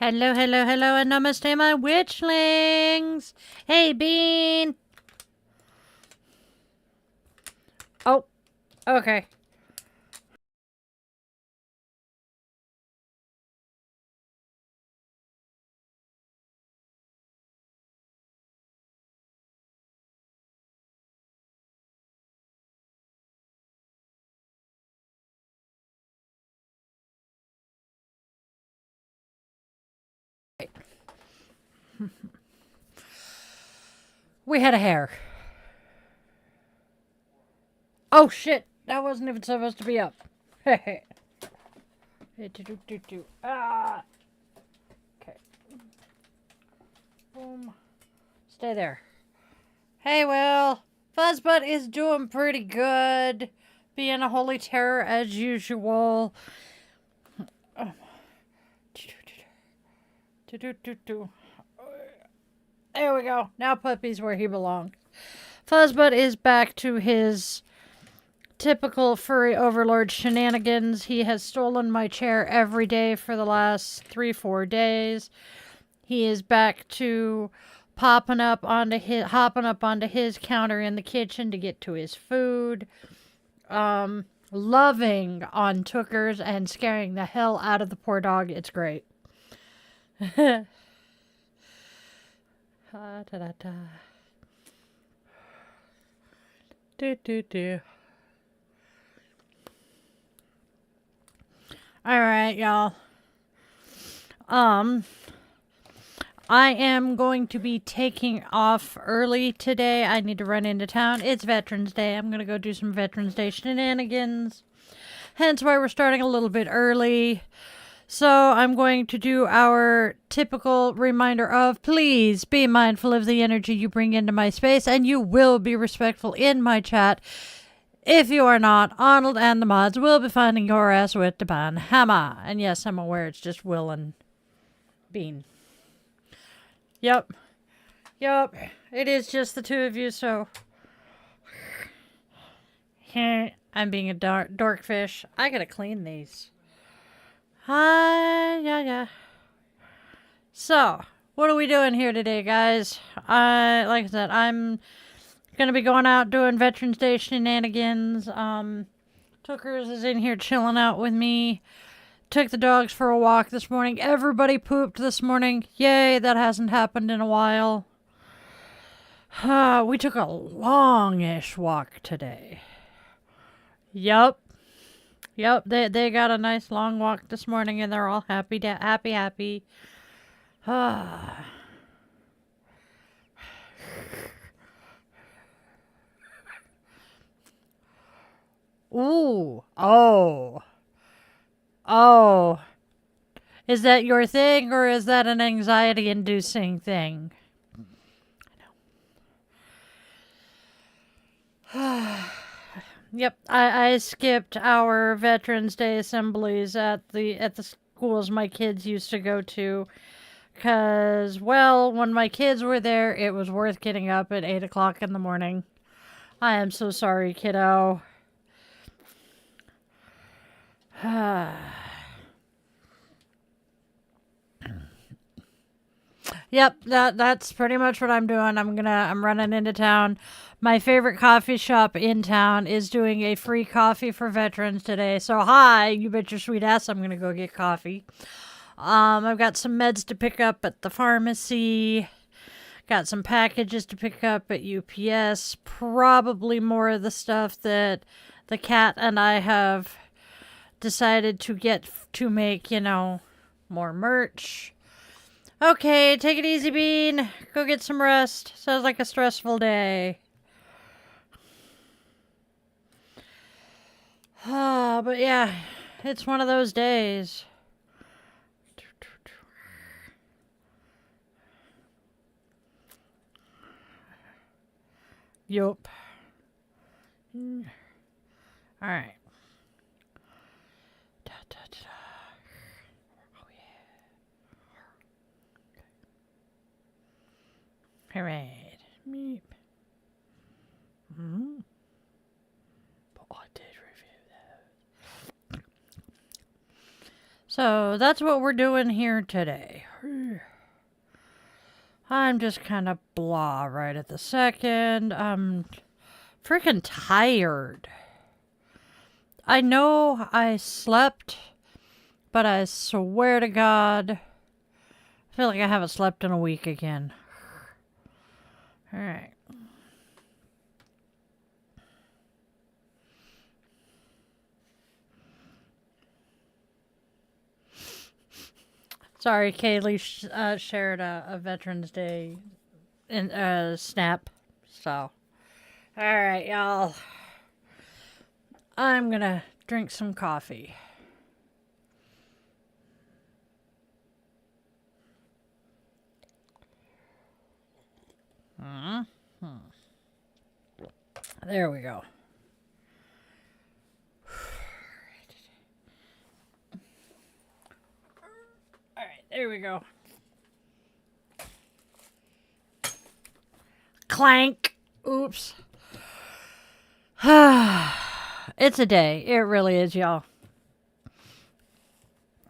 Hello, hello, hello, and namaste, my witchlings. Hey, Bean. Oh, okay. We had a hair. Oh, shit. That wasn't even supposed to be up. Hey. Ah. Okay. Boom. Stay there. Hey, Will. Fuzzbutt is doing pretty good. Being a holy terror as usual. There we go. Now Puppy's where he belongs. Fuzzbutt is back to his typical furry overlord shenanigans. He has stolen my chair every day for the last 3-4 days. He is back to hopping up onto his counter in the kitchen to get to his food. Loving on Tookers and scaring the hell out of the poor dog. It's great. Do. All right, y'all. I am going to be taking off early today. I need to run into town. It's Veterans Day. I'm going to go do some Veterans Day shenanigans. Hence why we're starting a little bit early. So I'm going to do our typical reminder of please be mindful of the energy you bring into my space, and you will be respectful in my chat. If you are not, Arnold and the mods will be finding your ass with the ban hammer. And yes, I'm aware it's just Will and Bean. Yep. It is just the two of you, so I'm being a dorkfish. I gotta clean these. Yeah. So, what are we doing here today, guys? Like I said, I'm gonna be going out doing Veterans Day shenanigans. Tookers is in here chilling out with me. Took the dogs for a walk this morning. Everybody pooped this morning. Yay, that hasn't happened in a while. We took a longish walk today. Yup. They got a nice long walk this morning and they're all happy. Ooh. Oh. Is that your thing or is that an anxiety inducing thing? Yep, I skipped our Veterans Day assemblies at the schools my kids used to go to. Because, well, when my kids were there, it was worth getting up at 8 o'clock in the morning. I am so sorry, kiddo. Yep, that's pretty much what I'm doing. I'm running into town. My favorite coffee shop in town is doing a free coffee for veterans today. So hi, you bet your sweet ass I'm gonna go get coffee. I've got some meds to pick up at the pharmacy. Got some packages to pick up at UPS. Probably more of the stuff that the cat and I have decided to get to make, more merch. Okay, take it easy, Bean. Go get some rest. Sounds like a stressful day. But yeah, it's one of those days. Yup. Alright. Oh, yeah. Alright. Meep. But I did review those. So that's what we're doing here today. I'm just kind of blah right at the second. I'm freaking tired. I know I slept, but I swear to God, I feel like I haven't slept in a week again. All right. Sorry, Kaylee shared a Veterans Day snap. So, all right, y'all. I'm gonna drink some coffee. There we go. All right, there we go. Clank. Oops. It's a day. It really is, y'all.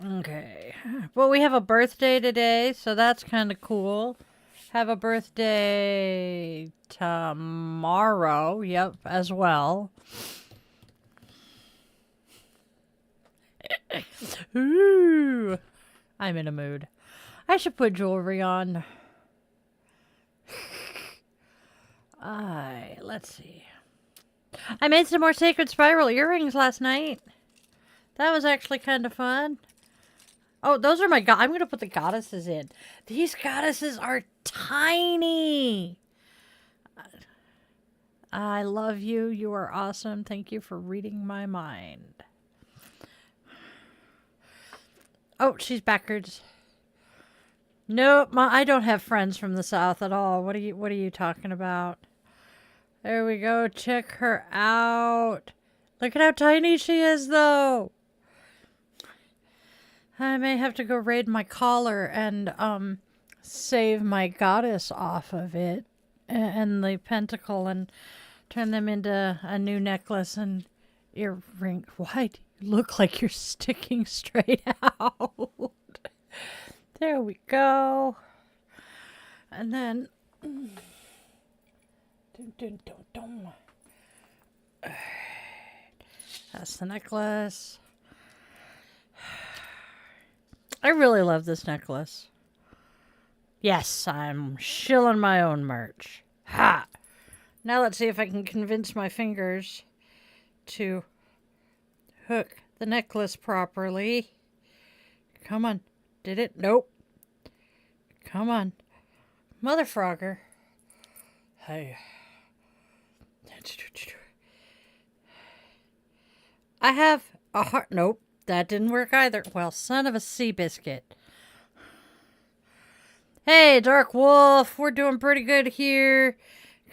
Okay. Well, we have a birthday today, so that's kind of cool. Have a birthday tomorrow. Yep, as well. Ooh. I'm in a mood. I should put jewelry on. Let's see. I made some more sacred spiral earrings last night. That was actually kind of fun. Oh, those are my I'm going to put the goddesses in. These goddesses are tiny. I love you. You are awesome. Thank you for reading my mind. Oh, she's backwards. Nope, I don't have friends from the South at all. What are you talking about? There we go. Check her out. Look at how tiny she is, though. I may have to go raid my collar and save my goddess off of it and the pentacle and turn them into a new necklace and earring. Why do you look like you're sticking straight out? There we go. And then that's the necklace. I really love this necklace. Yes, I'm shilling my own merch. Ha! Now let's see if I can convince my fingers to hook the necklace properly. Come on. Did it? Nope. Come on. Mother Frogger. Hey. I have a heart. Nope. That didn't work either. Well, son of a sea biscuit. Hey, Dark Wolf. We're doing pretty good here.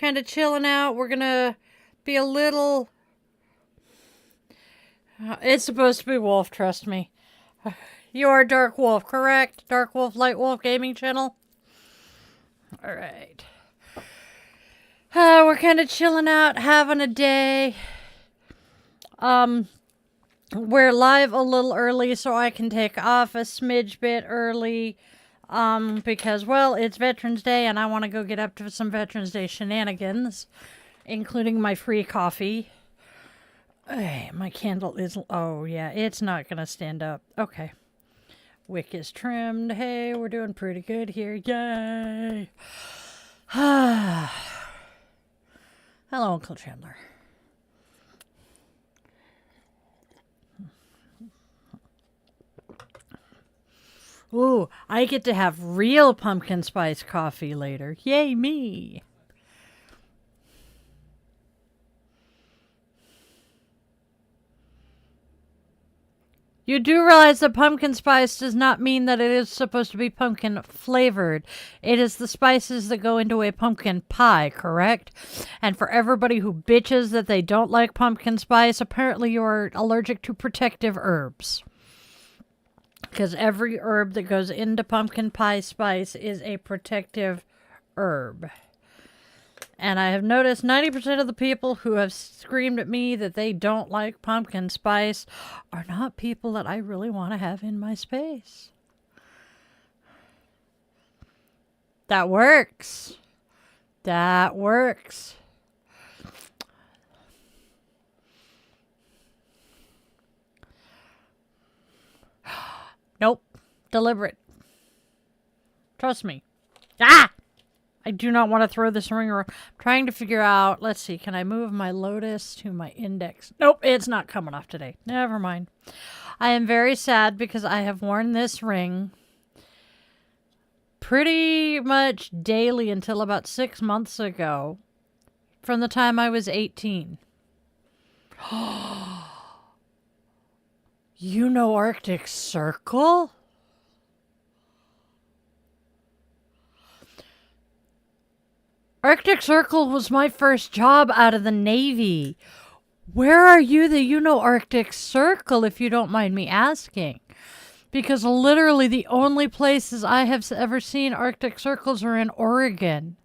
Kind of chilling out. We're going to be a little... It's supposed to be Wolf, trust me. You are Dark Wolf, correct? Dark Wolf, Light Wolf Gaming Channel? Alright. We're kind of chilling out, having a day. We're live a little early so I can take off a smidge bit early. Because, well, it's Veterans Day and I want to go get up to some Veterans Day shenanigans, including my free coffee. Hey, my candle is... Oh, yeah, it's not going to stand up. Okay. Wick is trimmed. Hey, we're doing pretty good here. Yay! Hello, Uncle Chandler. Ooh, I get to have real pumpkin spice coffee later. Yay, me! You do realize that pumpkin spice does not mean that it is supposed to be pumpkin flavored. It is the spices that go into a pumpkin pie, correct? And for everybody who bitches that they don't like pumpkin spice, apparently you're allergic to protective herbs. Because every herb that goes into pumpkin pie spice is a protective herb. And I have noticed 90% of the people who have screamed at me that they don't like pumpkin spice are not people that I really want to have in my space. That works. That works. Nope. Deliberate. Trust me. Ah! I do not want to throw this ring around. I'm trying to figure out, let's see, can I move my lotus to my index? Nope, it's not coming off today. Never mind. I am very sad because I have worn this ring pretty much daily until about 6 months ago, from the time I was 18. You know Arctic Circle? Arctic Circle was my first job out of the Navy. Where are you that you know Arctic Circle, if you don't mind me asking? Because literally the only places I have ever seen Arctic Circles are in Oregon.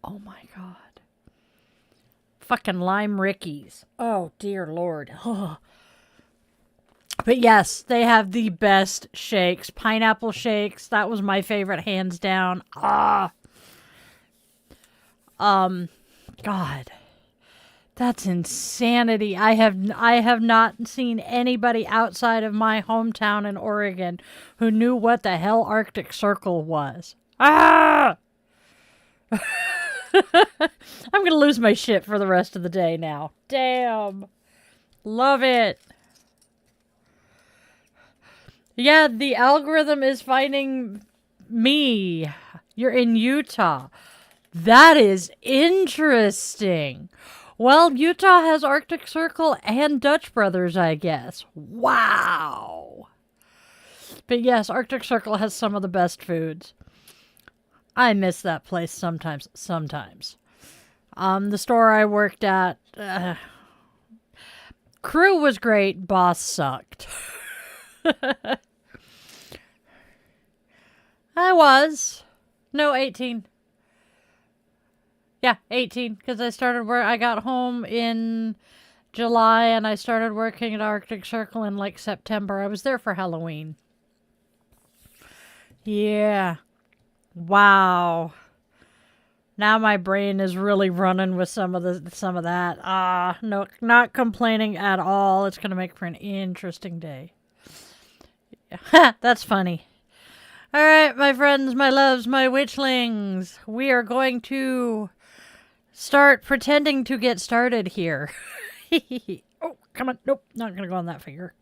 Oh my God. Fucking Lime Rickies. Oh dear Lord. But yes, they have the best shakes. Pineapple shakes. That was my favorite, hands down. God, that's insanity. I have not seen anybody outside of my hometown in Oregon who knew what the hell Arctic Circle was. I'm gonna lose my shit for the rest of the day now. Damn. Love it. Yeah, the algorithm is finding me. You're in Utah. That is interesting. Well, Utah has Arctic Circle and Dutch Brothers, I guess. Wow. But yes, Arctic Circle has some of the best foods. I miss that place sometimes. The store I worked at, crew was great, boss sucked. I was. No, 18. Yeah, 18, because I got home in July, and I started working at Arctic Circle in, like, September. I was there for Halloween. Yeah. Wow. Now my brain is really running with some of that. No, not complaining at all. It's going to make for an interesting day. Yeah. That's funny. All right, my friends, my loves, my witchlings. We are going to start pretending to get started here. Oh, come on. Nope, not going to go on that finger.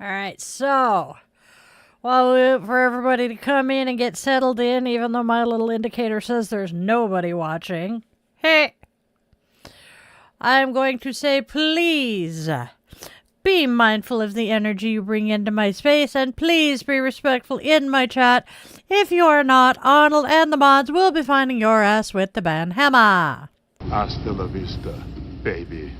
All right, so while we wait for everybody to come in and get settled in, even though my little indicator says there's nobody watching, hey, I'm going to say, please be mindful of the energy you bring into my space, and please be respectful in my chat. If you are not, Arnold and the mods will be finding your ass with the band hammer. Hasta la vista, baby.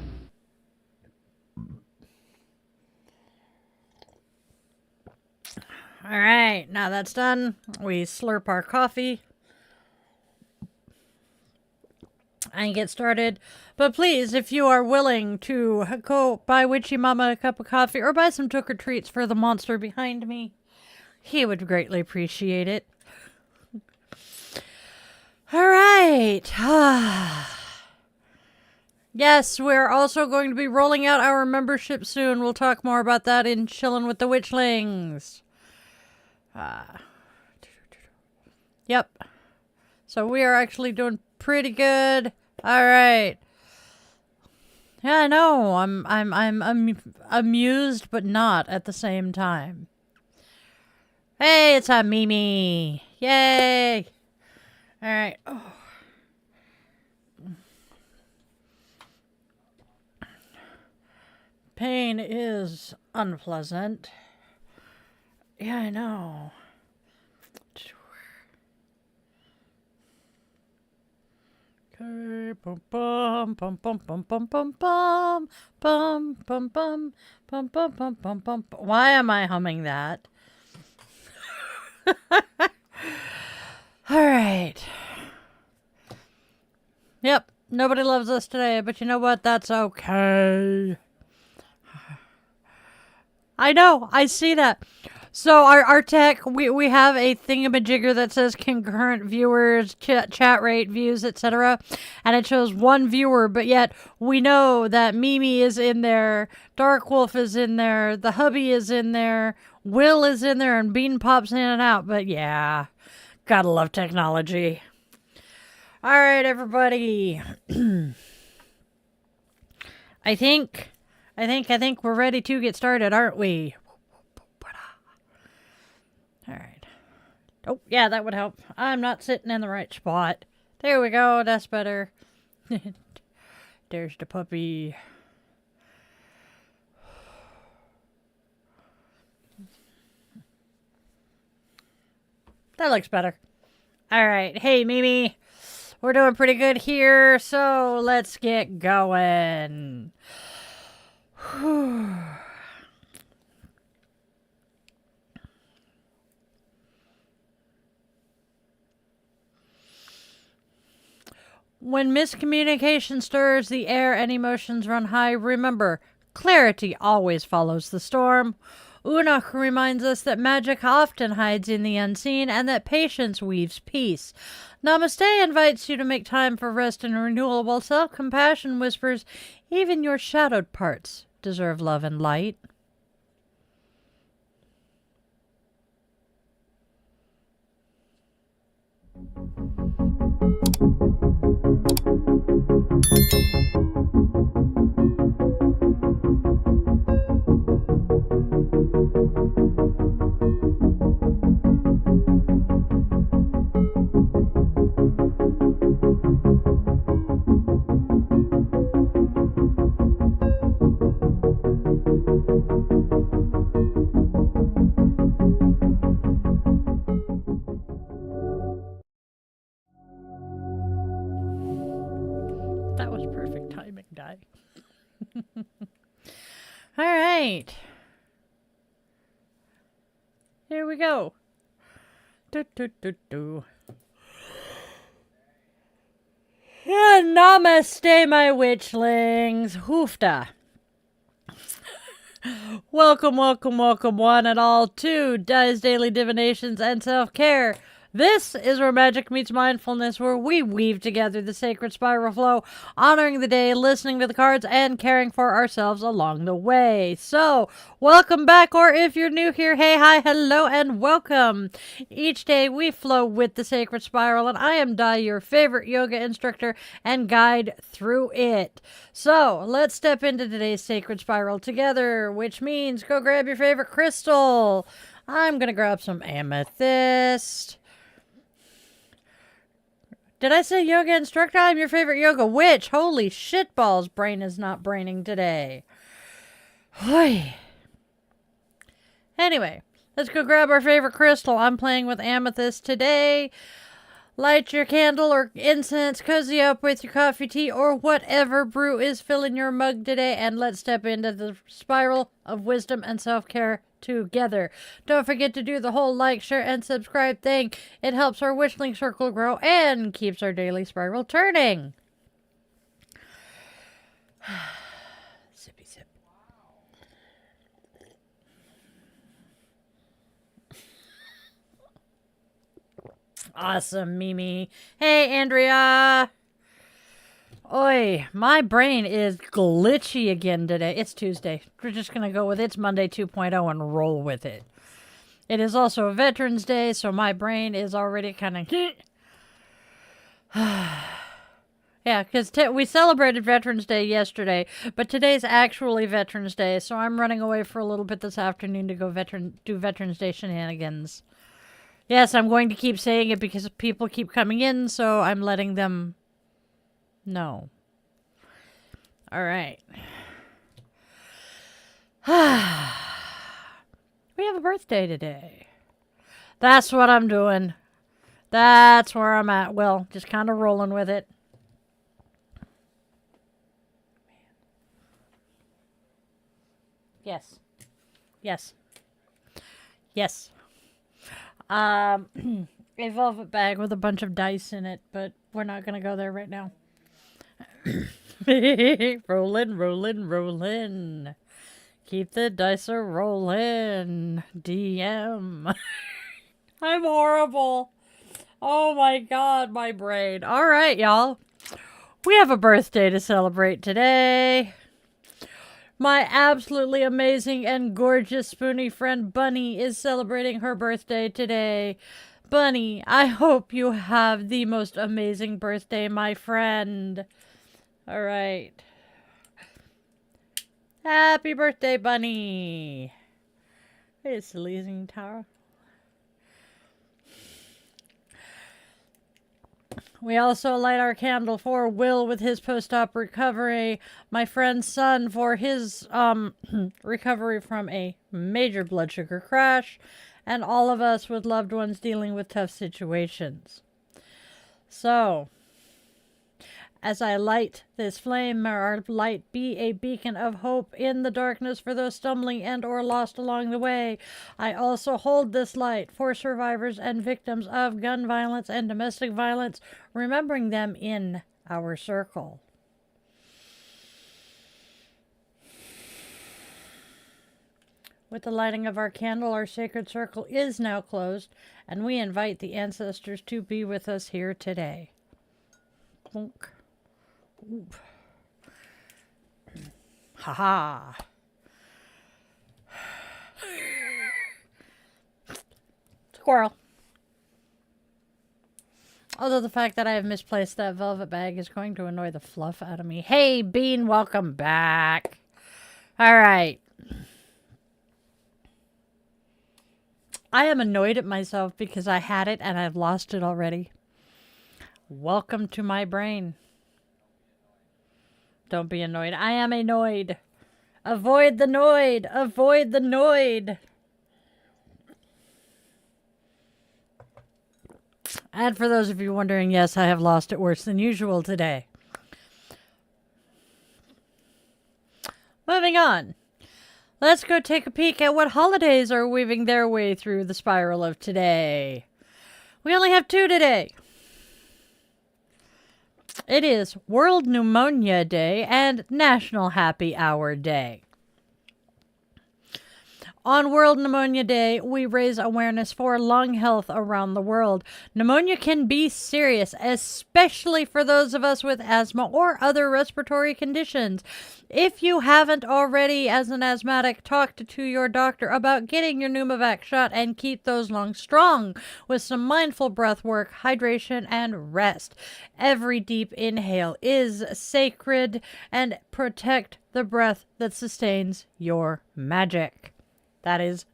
All right, now that's done, we slurp our coffee and get started. But please, if you are willing to go buy Witchy Mama a cup of coffee or buy some Tooker treats for the monster behind me, he would greatly appreciate it. All right. Yes, we're also going to be rolling out our membership soon. We'll talk more about that in Chillin' with the Witchlings. Yep. So we are actually doing pretty good. All right. Yeah, I know. I'm amused, but not at the same time. Hey, it's a Mimi. Yay. All right. Oh. Pain is unpleasant. Yeah, I know. Okay, bum bum bum bum bum bum bum bum bum bum bum bum bum bum bum bum. Why am I humming that? All right. Yep. Nobody loves us today, but you know what? That's okay. I know. I see that. So our tech, we have a thingamajigger that says concurrent viewers, chat rate, views, etc. And it shows one viewer, but yet we know that Mimi is in there, Dark Wolf is in there, the hubby is in there, Will is in there, and Bean pops in and out. But yeah, gotta love technology. All right, everybody. I think we're ready to get started, aren't we? All right. Oh, yeah, that would help. I'm not sitting in the right spot. There we go. That's better. There's the puppy. That looks better. All right. Hey, Mimi. We're doing pretty good here, so let's get going. When miscommunication stirs the air and emotions run high, remember, clarity always follows the storm. Unach reminds us that magic often hides in the unseen and that patience weaves peace. Namaste invites you to make time for rest and renewal, while self-compassion whispers, even your shadowed parts deserve love and light. That was perfect timing, Di. All right. Here we go. Do, do, do, do. And namaste, my witchlings. Hoofda. Welcome, welcome, welcome, one and all, to Di's Daily Divinations and Self-Care. This is where magic meets mindfulness, where we weave together the sacred spiral flow, honoring the day, listening to the cards, and caring for ourselves along the way. So, welcome back, or if you're new here, hey, hi, hello, and welcome. Each day we flow with the sacred spiral, and I am Di, your favorite yoga instructor and guide through it. So, let's step into today's sacred spiral together, which means go grab your favorite crystal. I'm going to grab some amethyst. Did I say yoga instructor? I'm your favorite yoga witch. Holy shitballs, brain is not braining today. Hoy. Anyway, let's go grab our favorite crystal. I'm playing with amethyst today. Light your candle or incense, cozy up with your coffee, tea, or whatever brew is filling your mug today, and let's step into the spiral of wisdom and self-care together. Don't forget to do the whole like, share, and subscribe thing. It helps our Witchling circle grow and keeps our daily spiral turning. Sippy sip. Awesome, Mimi. Hey, Andrea. Oi, my brain is glitchy again today. It's Tuesday. We're just going to go with it's Monday 2.0 and roll with it. It is also a Veterans Day, so my brain is already kind of... Yeah, because we celebrated Veterans Day yesterday, but today's actually Veterans Day, so I'm running away for a little bit this afternoon to go do Veterans Day shenanigans. Yes, I'm going to keep saying it because people keep coming in, so I'm letting them know. All right. We have a birthday today. That's what I'm doing. That's where I'm at. Well, just kind of rolling with it. Yes. Yes. Yes. A velvet bag with a bunch of dice in it, but we're not going to go there right now. Rollin', rollin', rollin'. Keep the dice a rollin'. DM. I'm horrible. Oh my god, my brain. All right, y'all. We have a birthday to celebrate today. My absolutely amazing and gorgeous spoony friend Bunny is celebrating her birthday today. Bunny, I hope you have the most amazing birthday, my friend. All right. Happy birthday, Bunny. It's the Leasing Tower. We also light our candle for Will with his post-op recovery, my friend's son for his recovery from a major blood sugar crash, and all of us with loved ones dealing with tough situations. So, as I light this flame, may our light be a beacon of hope in the darkness for those stumbling and or lost along the way. I also hold this light for survivors and victims of gun violence and domestic violence, remembering them in our circle. With the lighting of our candle, our sacred circle is now closed, and we invite the ancestors to be with us here today. Clunk. Oop. Ha-ha. Squirrel. Although the fact that I have misplaced that velvet bag is going to annoy the fluff out of me. Hey, Bean, welcome back. All right. I am annoyed at myself because I had it and I've lost it already. Welcome to my brain. Don't be annoyed. I am annoyed. Avoid the noid. Avoid the noid. And for those of you wondering, yes, I have lost it worse than usual today. Moving on. Let's go take a peek at what holidays are weaving their way through the spiral of today. We only have 2 today. It is World Pneumonia Day and National Happy Hour Day. On World Pneumonia Day, we raise awareness for lung health around the world. Pneumonia can be serious, especially for those of us with asthma or other respiratory conditions. If you haven't already, as an asthmatic, talked to your doctor about getting your Pneumovax shot and keep those lungs strong with some mindful breath work, hydration, and rest. Every deep inhale is sacred, and protect the breath that sustains your magic. That is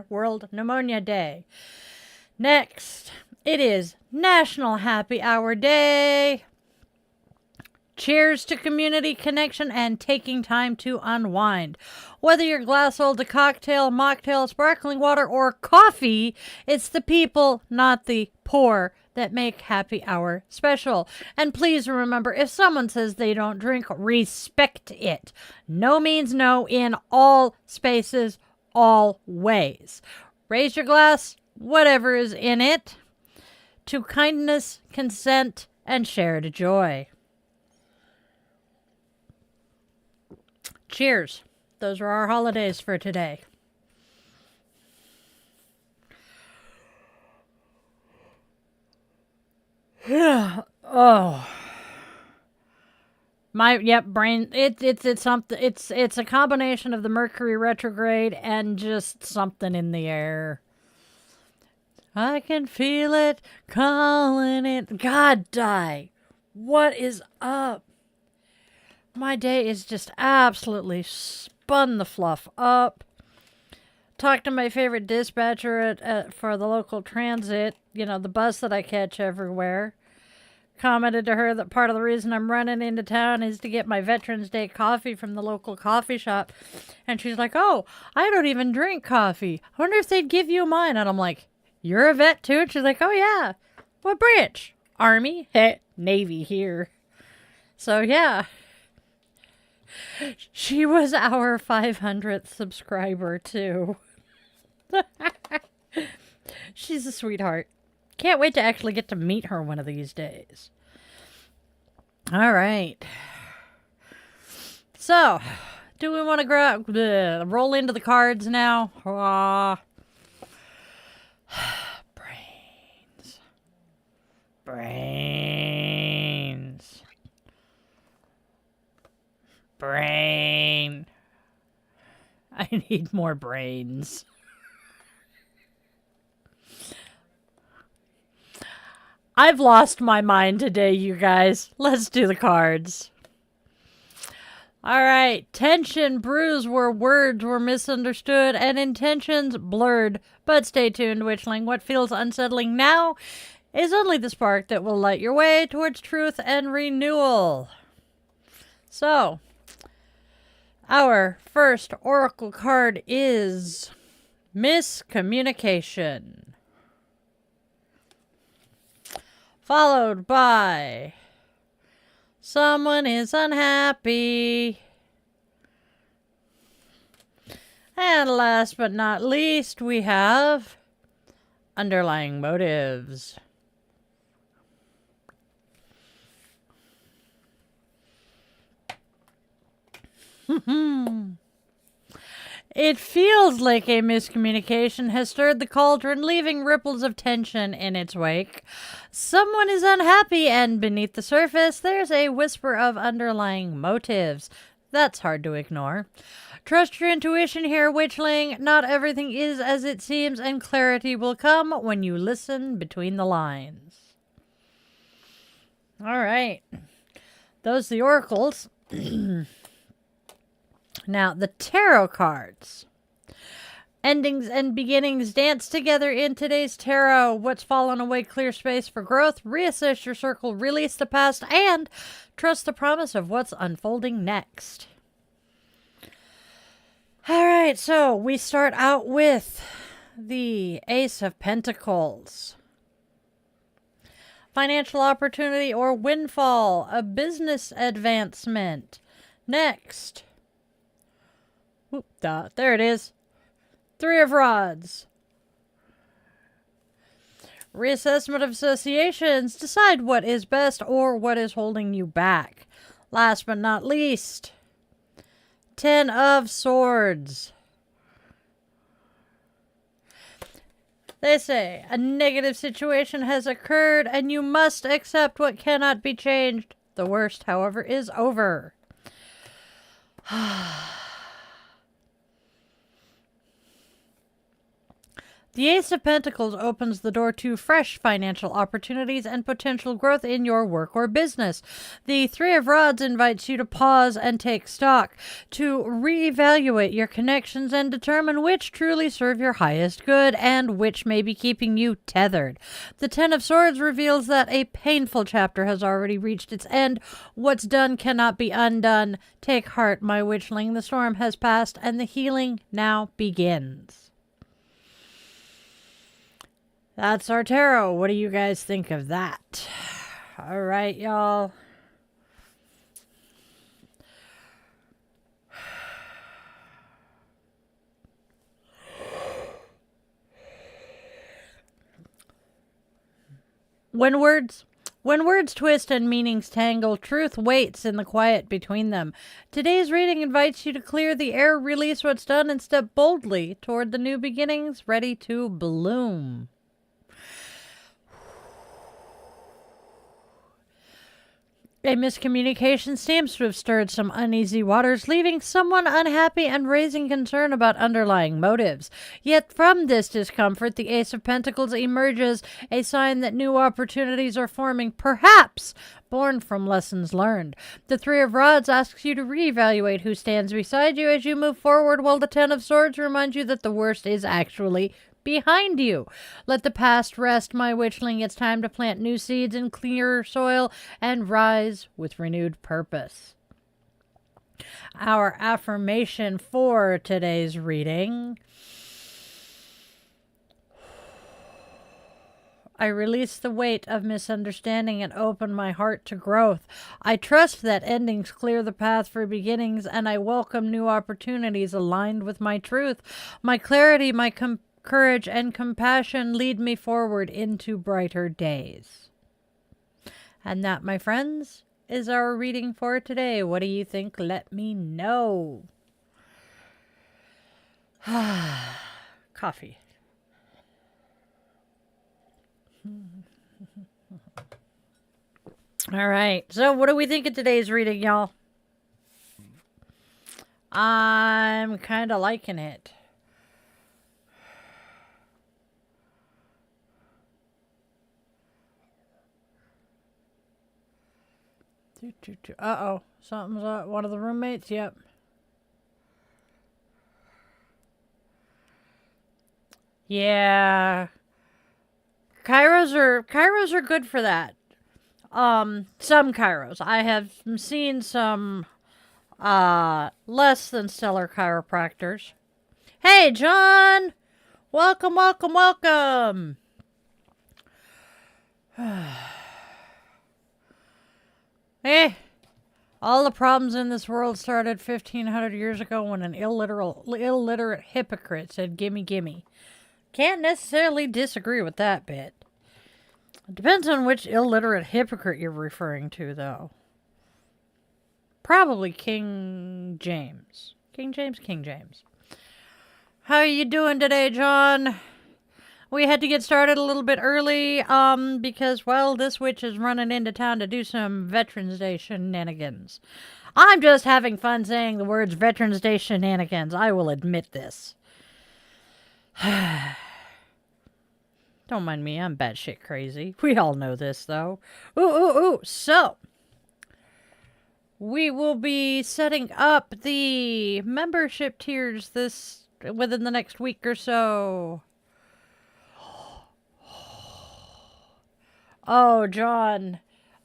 World Pneumonia Day. Next, it is National Happy Hour Day. Cheers to community connection and taking time to unwind. Whether your glass holds a cocktail, mocktail, sparkling water, or coffee, it's the people, not the poor, that make happy hour special. And please remember, if someone says they don't drink, respect it. No means no in all spaces, all ways. Raise your glass, whatever is in it, to kindness, consent, and shared joy. Cheers. Those are our holidays for today. Oh. Brain. It's something. It's a combination of the Mercury retrograde and just something in the air. I can feel it calling it. God, die. What is up? My day is just absolutely spun the fluff up. Talked to my favorite dispatcher for the local transit. You know, the bus that I catch everywhere. Commented to her that part of the reason I'm running into town is to get my Veterans Day coffee from the local coffee shop. And she's like, oh, I don't even drink coffee. I wonder if they'd give you mine. And I'm like, you're a vet too? And she's like, oh yeah. What branch? Army? Navy here. So yeah. She was our 500th subscriber too. She's a sweetheart. Can't wait to actually get to meet her one of these days. All right. So, do we want to roll into the cards now? Brains. Brains. Brain. I need more brains. I've lost my mind today, you guys. Let's do the cards. All right. Tension brews where words were misunderstood and intentions blurred. But stay tuned, Witchling. What feels unsettling now is only the spark that will light your way towards truth and renewal. So, our first oracle card is miscommunication, followed by someone is unhappy, and last but not least, we have underlying motives. It feels like a miscommunication has stirred the cauldron, leaving ripples of tension in its wake. Someone is unhappy, and beneath the surface, there's a whisper of underlying motives. That's hard to ignore. Trust your intuition here, Witchling. Not everything is as it seems, and clarity will come when you listen between the lines. All right. Those are the oracles. Now, the tarot cards. Endings and beginnings dance together in today's tarot. What's fallen away, clear space for growth. Reassess your circle, release the past, and trust the promise of what's unfolding next. All right, so we start out with the Ace of Pentacles. Financial opportunity or windfall, a business advancement. Next. There it is. Three of Rods. Reassessment of associations. Decide what is best or what is holding you back. Last but not least, Ten of Swords. They say, a negative situation has occurred and you must accept what cannot be changed. The worst, however, is over. The Ace of Pentacles opens the door to fresh financial opportunities and potential growth in your work or business. The Three of Rods invites you to pause and take stock, to reevaluate your connections and determine which truly serve your highest good and which may be keeping you tethered. The Ten of Swords reveals that a painful chapter has already reached its end. What's done cannot be undone. Take heart, my witchling. The storm has passed and the healing now begins. That's our tarot. What do you guys think of that? All right, y'all. When words twist and meanings tangle, truth waits in the quiet between them. Today's reading invites you to clear the air, release what's done, and step boldly toward the new beginnings ready to bloom. A miscommunication seems to have stirred some uneasy waters, leaving someone unhappy and raising concern about underlying motives. Yet from this discomfort, the Ace of Pentacles emerges, a sign that new opportunities are forming, perhaps born from lessons learned. The Three of Rods asks you to reevaluate who stands beside you as you move forward, while the Ten of Swords reminds you that the worst is actually behind you. Let the past rest, my witchling. It's time to plant new seeds in clearer soil and rise with renewed purpose. Our affirmation for today's reading: I release the weight of misunderstanding and open my heart to growth. I trust that endings clear the path for beginnings, and I welcome new opportunities aligned with my truth. My clarity, my courage and compassion lead me forward into brighter days. And that, my friends, is our reading for today? What do you think? Let me know. Coffee. All right. So what do we think of today's reading, y'all? I'm kind of liking it. Uh-oh. Something's up. One of the roommates? Yep. Yeah. Kairos are good for that. Some Kairos. I have seen some less than stellar chiropractors. Hey, John! Welcome, welcome, welcome! Hey, all the problems in this world started 1,500 years ago when an illiterate hypocrite said, gimme, gimme. Can't necessarily disagree with that bit. It depends on which illiterate hypocrite you're referring to, though. Probably King James. King James. How are you doing today, John? We had to get started a little bit early, because, well, this witch is running into town to do some Veterans Day shenanigans. I'm just having fun saying the words Veterans Day shenanigans. I will admit this. Don't mind me, I'm batshit crazy. We all know this, though. Ooh. So, we will be setting up the membership tiers within the next week or so. Oh, John,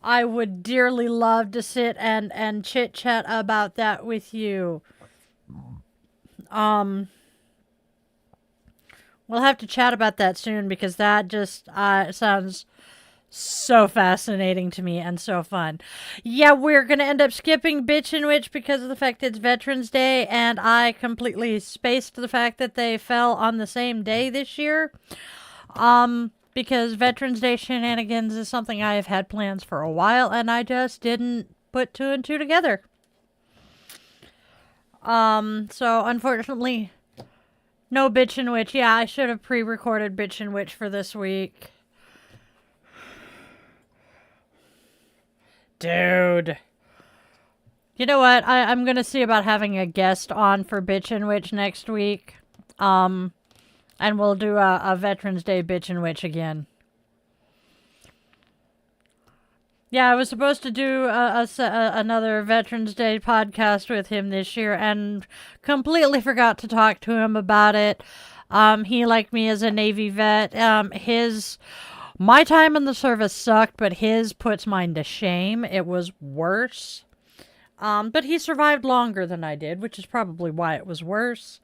I would dearly love to sit and chit-chat about that with you. We'll have to chat about that soon because that just sounds so fascinating to me and so fun. Yeah, we're going to end up skipping Bitch and Witch because of the fact it's Veterans Day, and I completely spaced the fact that they fell on the same day this year. Because Veterans Day shenanigans is something I have had plans for a while, and I just didn't put two and two together. So unfortunately, no Bitch and Witch. Yeah, I should have pre-recorded Bitch and Witch for this week. Dude. You know what? I'm gonna see about having a guest on for Bitch and Witch next week. And we'll do a Veterans Day Bitch and Witch again. Yeah, I was supposed to do another Veterans Day podcast with him this year and completely forgot to talk to him about it. He, like me, is a Navy vet. My time in the service sucked, but his puts mine to shame. It was worse. But he survived longer than I did, which is probably why it was worse.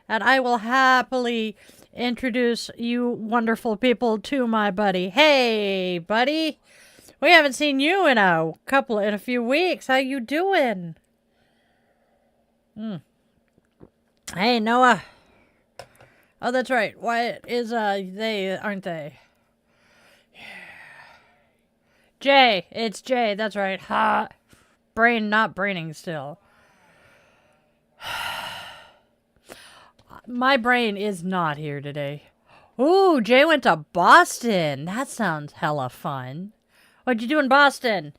And I will happily introduce you wonderful people to my buddy. Hey, buddy. We haven't seen you in a few weeks. How you doing? Hey, Noah. Oh, that's right. Wyatt is, they, aren't they? Jay. It's Jay. That's right. Ha. Brain not braining still. My brain is not here today. Ooh, Jay went to Boston. That sounds hella fun. What'd you do in Boston?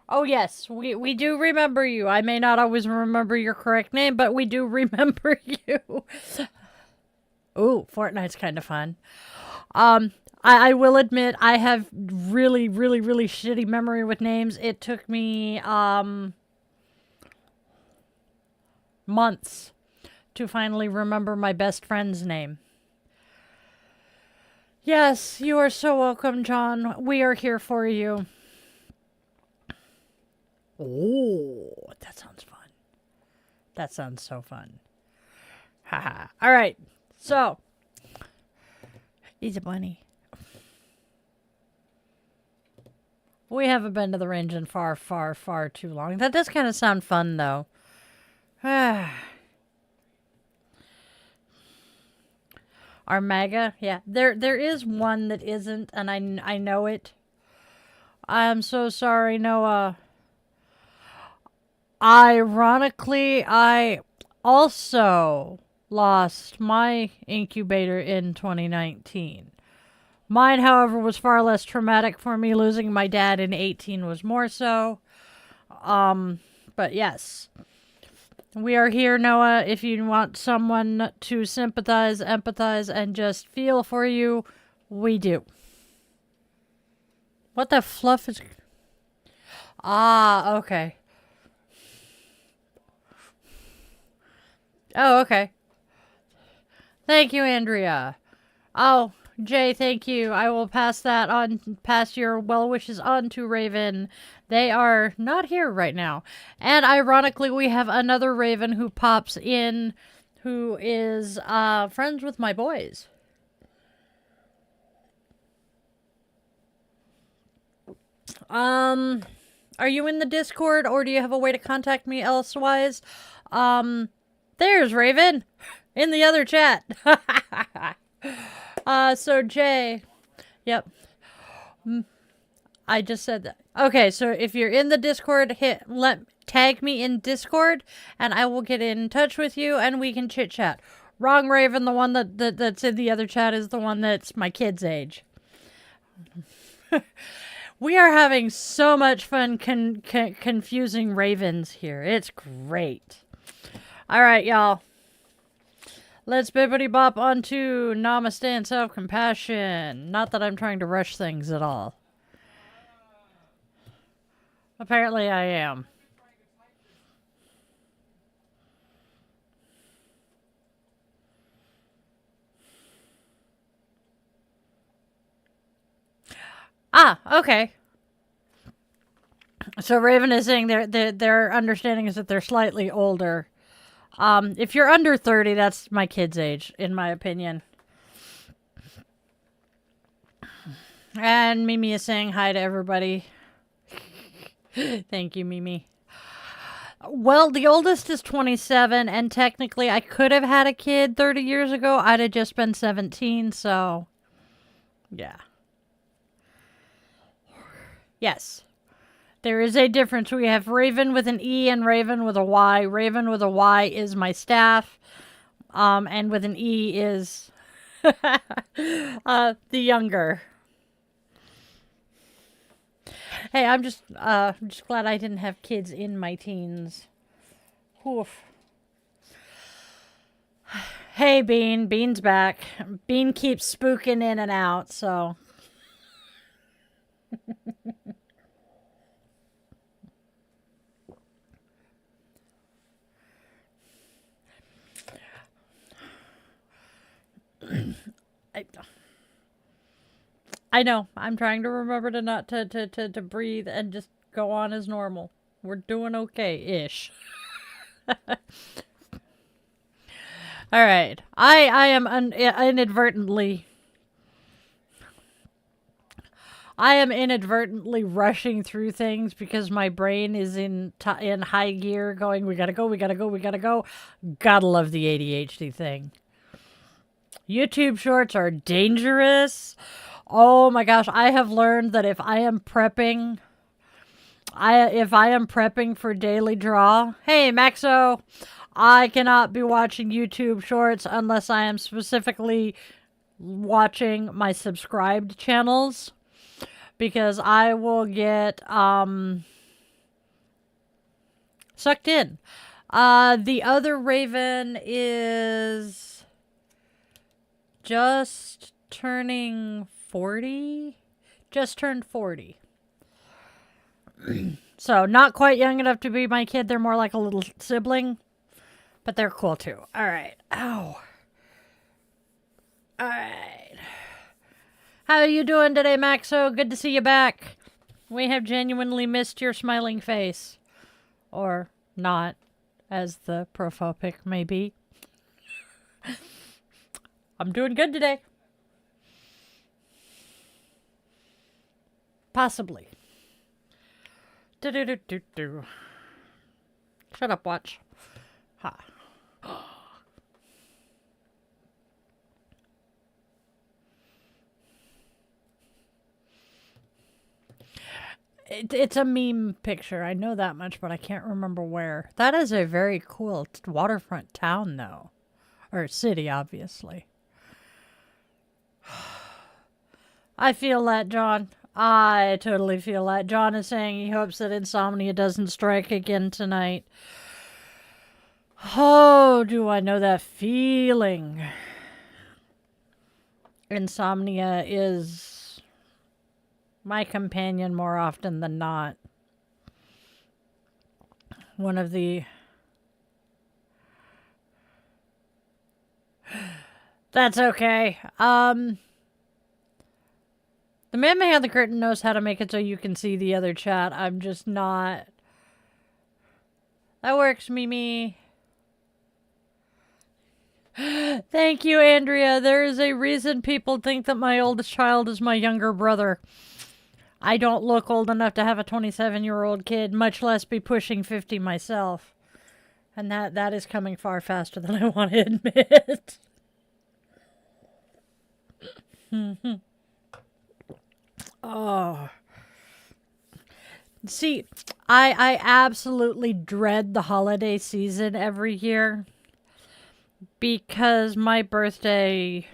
Oh, yes, we do remember you. I may not always remember your correct name, but we do remember you. Ooh, Fortnite's kind of fun. I will admit I have really shitty memory with names. It took me months to finally remember my best friend's name. Yes, you are so welcome, John. We are here for you. Oh, that sounds fun. That sounds so fun. Haha. All right. So, he's a bunny. We haven't been to the range in far too long. That does kind of sound fun, though. Are MAGA? Yeah. There is one that isn't, and I know it. I'm so sorry, Noah. Ironically, I also lost my incubator in 2019. Mine, however, was far less traumatic for me. Losing my dad in 18 was more so. But yes. We are here, Noah, if you want someone to sympathize, empathize, and just feel for you, we do. What the fluff is... Ah, okay. Oh, okay. Thank you, Andrea. Oh, Jay, thank you. I will pass your well wishes on to Raven. They are not here right now. And ironically, we have another Raven who pops in who is friends with my boys. Are you in the Discord, or do you have a way to contact me elsewise? There's Raven in the other chat. So Jay, yep. I just said that. Okay, so if you're in the Discord, tag me in Discord, and I will get in touch with you, and we can chit chat. Wrong Raven, the one that's in the other chat is the one that's my kid's age. We are having so much fun confusing ravens here. It's great. All right, y'all. Let's bippity bop onto Namaste and self-compassion. Not that I'm trying to rush things at all. Apparently I am. Ah, okay. So Raven is saying their understanding is that they're slightly older. If you're under 30, that's my kid's age, in my opinion. And Mimi is saying hi to everybody. Thank you, Mimi. Well, the oldest is 27, and technically I could have had a kid 30 years ago. I'd have just been 17, so... yeah. Yes. There is a difference. We have Raven with an E and Raven with a Y. Raven with a Y is my staff. And with an E is the younger. Hey, I'm just glad I didn't have kids in my teens. Oof. Hey, Bean. Bean's back. Bean keeps spooking in and out, so... I know. I'm trying to remember to not to breathe and just go on as normal. We're doing okay-ish. All right. I am inadvertently rushing through things because my brain is in high gear going, we gotta go. Gotta love the ADHD thing. YouTube shorts are dangerous. Oh my gosh, I have learned that if I am prepping for daily draw, hey Maxo, I cannot be watching YouTube shorts unless I am specifically watching my subscribed channels, because I will get sucked in. The other Raven is just turning 40. Just turned 40. So not quite young enough to be my kid. They're more like a little sibling, but they're cool too. All right. Ow. All right. How are you doing today, Maxo? Good to see you back. We have genuinely missed your smiling face. Or not, as the profile pic may be. I'm doing good today. Possibly. Do. Shut up, watch. Ha. It's a meme picture. I know that much, but I can't remember where. That is a very cool waterfront town, though. Or city, obviously. I feel that, John. I totally feel that. John is saying he hopes that insomnia doesn't strike again tonight. Oh, do I know that feeling. Insomnia is my companion more often than not. One of the... That's okay. The man behind the curtain knows how to make it so you can see the other chat. I'm just not... That works, Mimi. Thank you, Andrea. There is a reason people think that my oldest child is my younger brother. I don't look old enough to have a 27-year-old kid, much less be pushing 50 myself. And that is coming far faster than I want to admit. Oh. See, I absolutely dread the holiday season every year. Because my birthday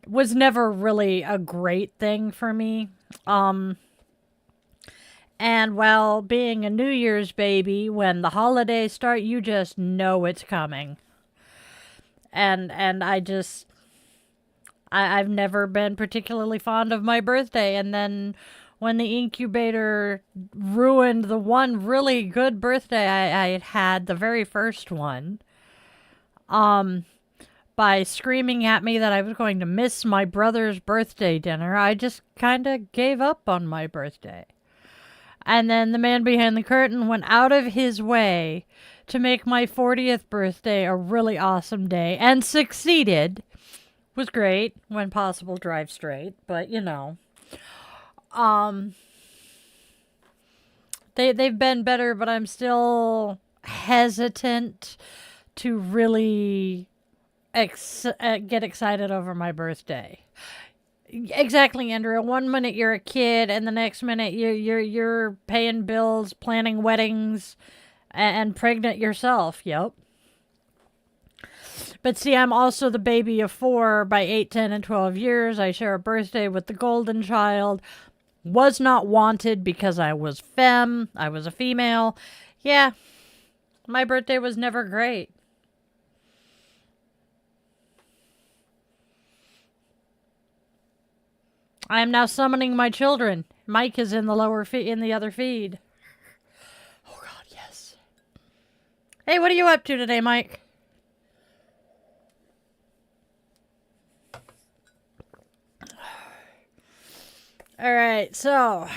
was never really a great thing for me. And well, being a New Year's baby, when the holidays start, you just know it's coming. And I've never been particularly fond of my birthday. And then when the incubator ruined the one really good birthday I had, the very first one, by screaming at me that I was going to miss my brother's birthday dinner, I just kind of gave up on my birthday. And then the man behind the curtain went out of his way to make my 40th birthday a really awesome day, and succeeded. Was great. When possible, drive straight, but you know. They've been better, but I'm still hesitant to really get excited over my birthday. Exactly, Andrea. One minute you're a kid, and the next minute you're paying bills, planning weddings, and pregnant yourself. Yep. But see, I'm also the baby of 4 by 8, 10, and 12 years. I share a birthday with the golden child. Was not wanted because I was femme. I was a female. Yeah, my birthday was never great. I am now summoning my children. Mike is in the in the other feed. Oh God, yes. Hey, what are you up to today, Mike? All right, so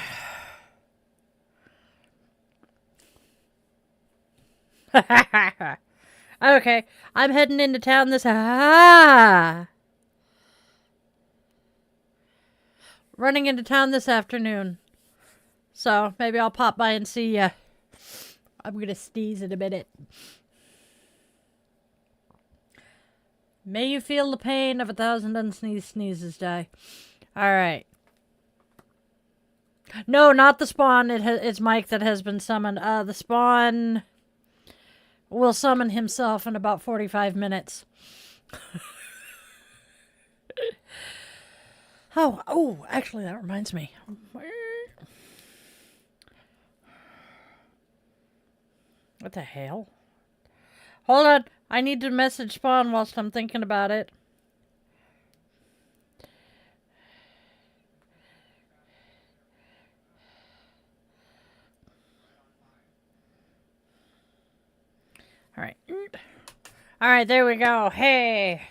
okay, I'm heading into town this running into town this afternoon. So maybe I'll pop by and see ya. I'm gonna sneeze in a minute. May you feel the pain of 1,000 unsneezed sneezes die. All right. No, not the spawn. It's Mike that has been summoned. The spawn will summon himself in about 45 minutes. Oh, actually, that reminds me. What the hell? Hold on. I need to message Spawn whilst I'm thinking about it. All right, there we go. Hey.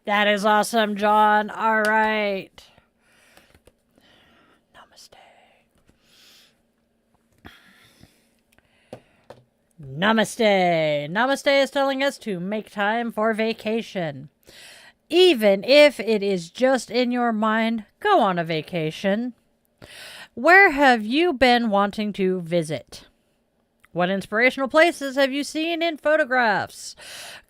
That is awesome, John. All right. Namaste. Namaste. Namaste is telling us to make time for vacation. Even if it is just in your mind, go on a vacation. Where have you been wanting to visit? What inspirational places have you seen in photographs?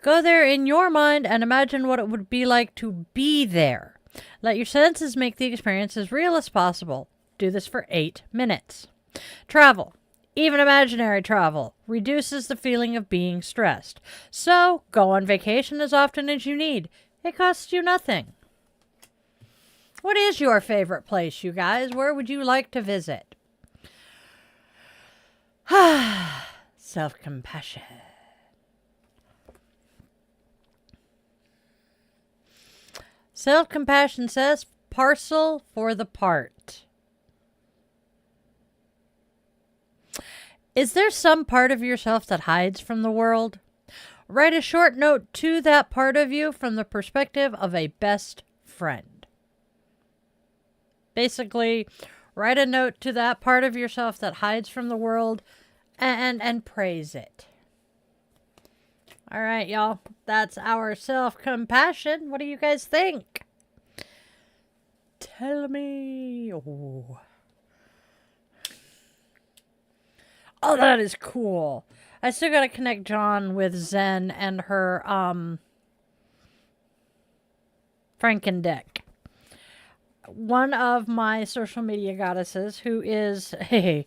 Go there in your mind and imagine what it would be like to be there. Let your senses make the experience as real as possible. Do this for 8 minutes. Travel, even imaginary travel, reduces the feeling of being stressed. So go on vacation as often as you need. It costs you nothing. What is your favorite place, you guys? Where would you like to visit? Self-compassion. Self-compassion says, parcel for the part. Is there some part of yourself that hides from the world? Write a short note to that part of you from the perspective of a best friend. Basically, write a note to that part of yourself that hides from the world and praise it. All right, y'all. That's our self-compassion. What do you guys think? Tell me. Oh, that is cool. I still got to connect John with Zen and her Franken deck. One of my social media goddesses, who is a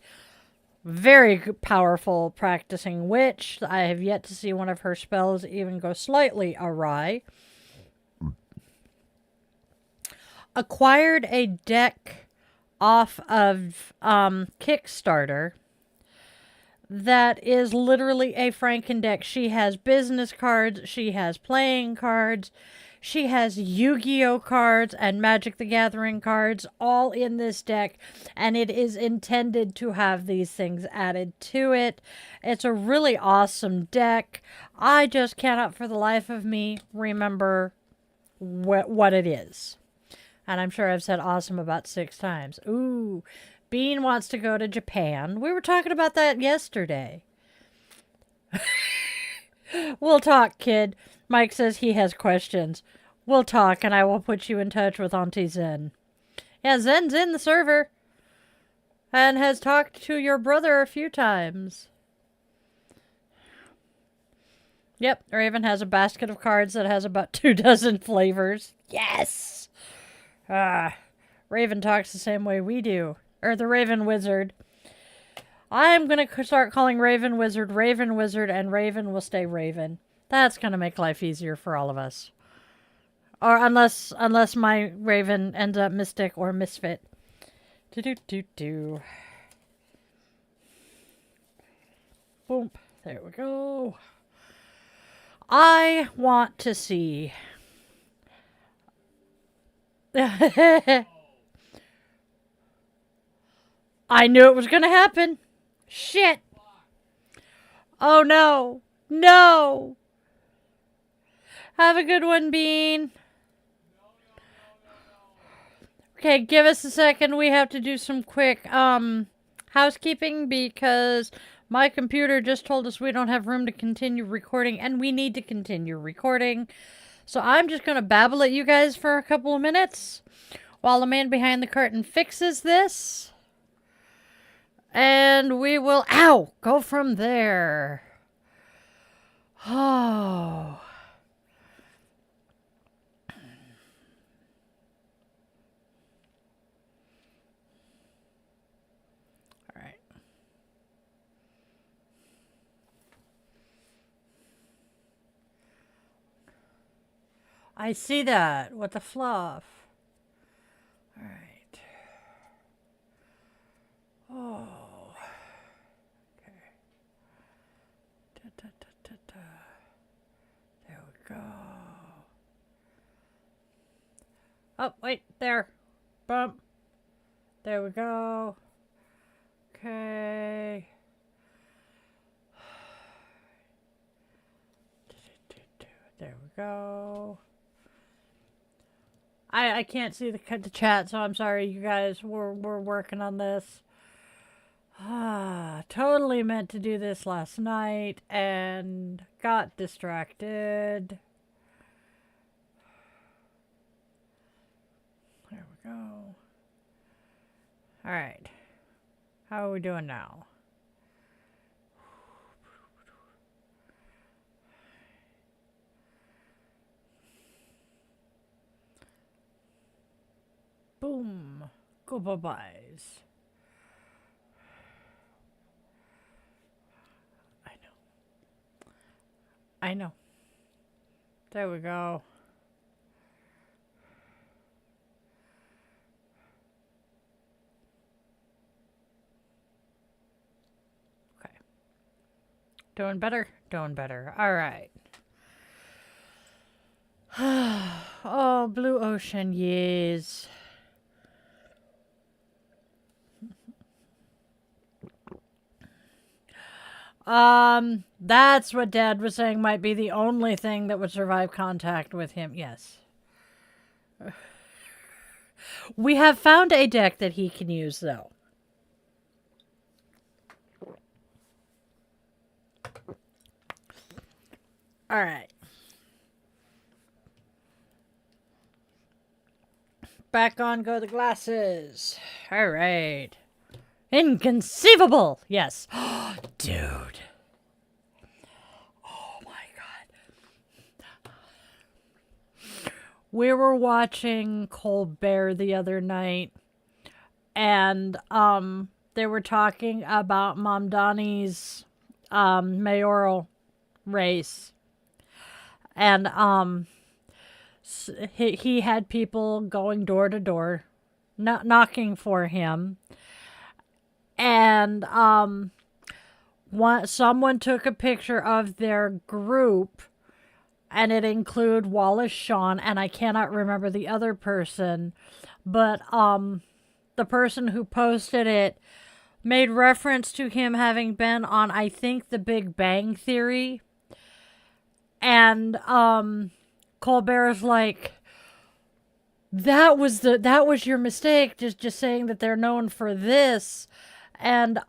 very powerful practicing witch. I have yet to see one of her spells even go slightly awry. Acquired a deck off of Kickstarter that is literally a Franken deck. She has business cards. She has playing cards. She has Yu-Gi-Oh cards and Magic the Gathering cards all in this deck, and it is intended to have these things added to it. It's a really awesome deck. I just cannot for the life of me remember what it is. And I'm sure I've said awesome about 6 times. Ooh, Bean wants to go to Japan. We were talking about that yesterday. We'll talk, kid. Mike says he has questions. We'll talk, and I will put you in touch with Auntie Zen. Yeah, Zen's in the server. And has talked to your brother a few times. Yep, Raven has a basket of cards that has about 24 flavors. Yes! Raven talks the same way we do. Or the Raven Wizard. I'm going to start calling Raven Wizard, and Raven will stay Raven. That's going to make life easier for all of us. Or unless my Raven ends up Mystic or Misfit. Do. Boom. There we go. I want to see. I knew it was going to happen. Shit. Oh, no. No. Have a good one, Bean. Okay, give us a second. We have to do some quick housekeeping because my computer just told us we don't have room to continue recording, and we need to continue recording. So I'm just going to babble at you guys for a couple of minutes while the man behind the curtain fixes this. And we will, go from there. Oh. All right. I see that. What the fluff. All right. Oh. Okay. There we go. Oh, wait, there. Bump. There we go. Okay. There we go. I can't see the chat, so I'm sorry, you guys. We're working on this. Totally meant to do this last night and got distracted. There we go. All right. How are we doing now? Boom. Go bye-bye. eyes. I know. There we go. Okay. Doing better? Doing better. All right. Oh, blue ocean, yes. That's what Dad was saying might be the only thing that would survive contact with him. Yes. We have found a deck that he can use, though. All right. Back on go the glasses. All right. Inconceivable. Yes. Dude. Oh my God. We were watching Colbert the other night, and they were talking about Mamdani's mayoral race. And he had people going door to door, knocking for him. And someone took a picture of their group, and it included Wallace Shawn, and I cannot remember the other person, but the person who posted it made reference to him having been on, I think, The Big Bang Theory. And Colbert's like, that was your mistake, just saying that they're known for this, and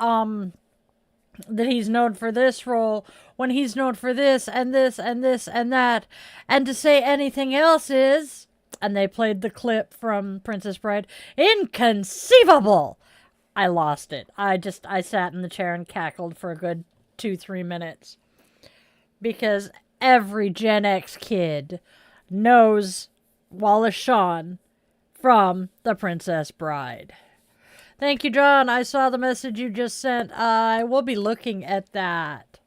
that he's known for this role when he's known for this and this and this and that, and to say anything else is, and they played the clip from Princess Bride, inconceivable. I lost it. I sat in the chair and cackled for a good 2-3 minutes, because every Gen X kid knows Wallace Shawn from The Princess Bride. Thank you, John. I saw the message you just sent. I will be looking at that.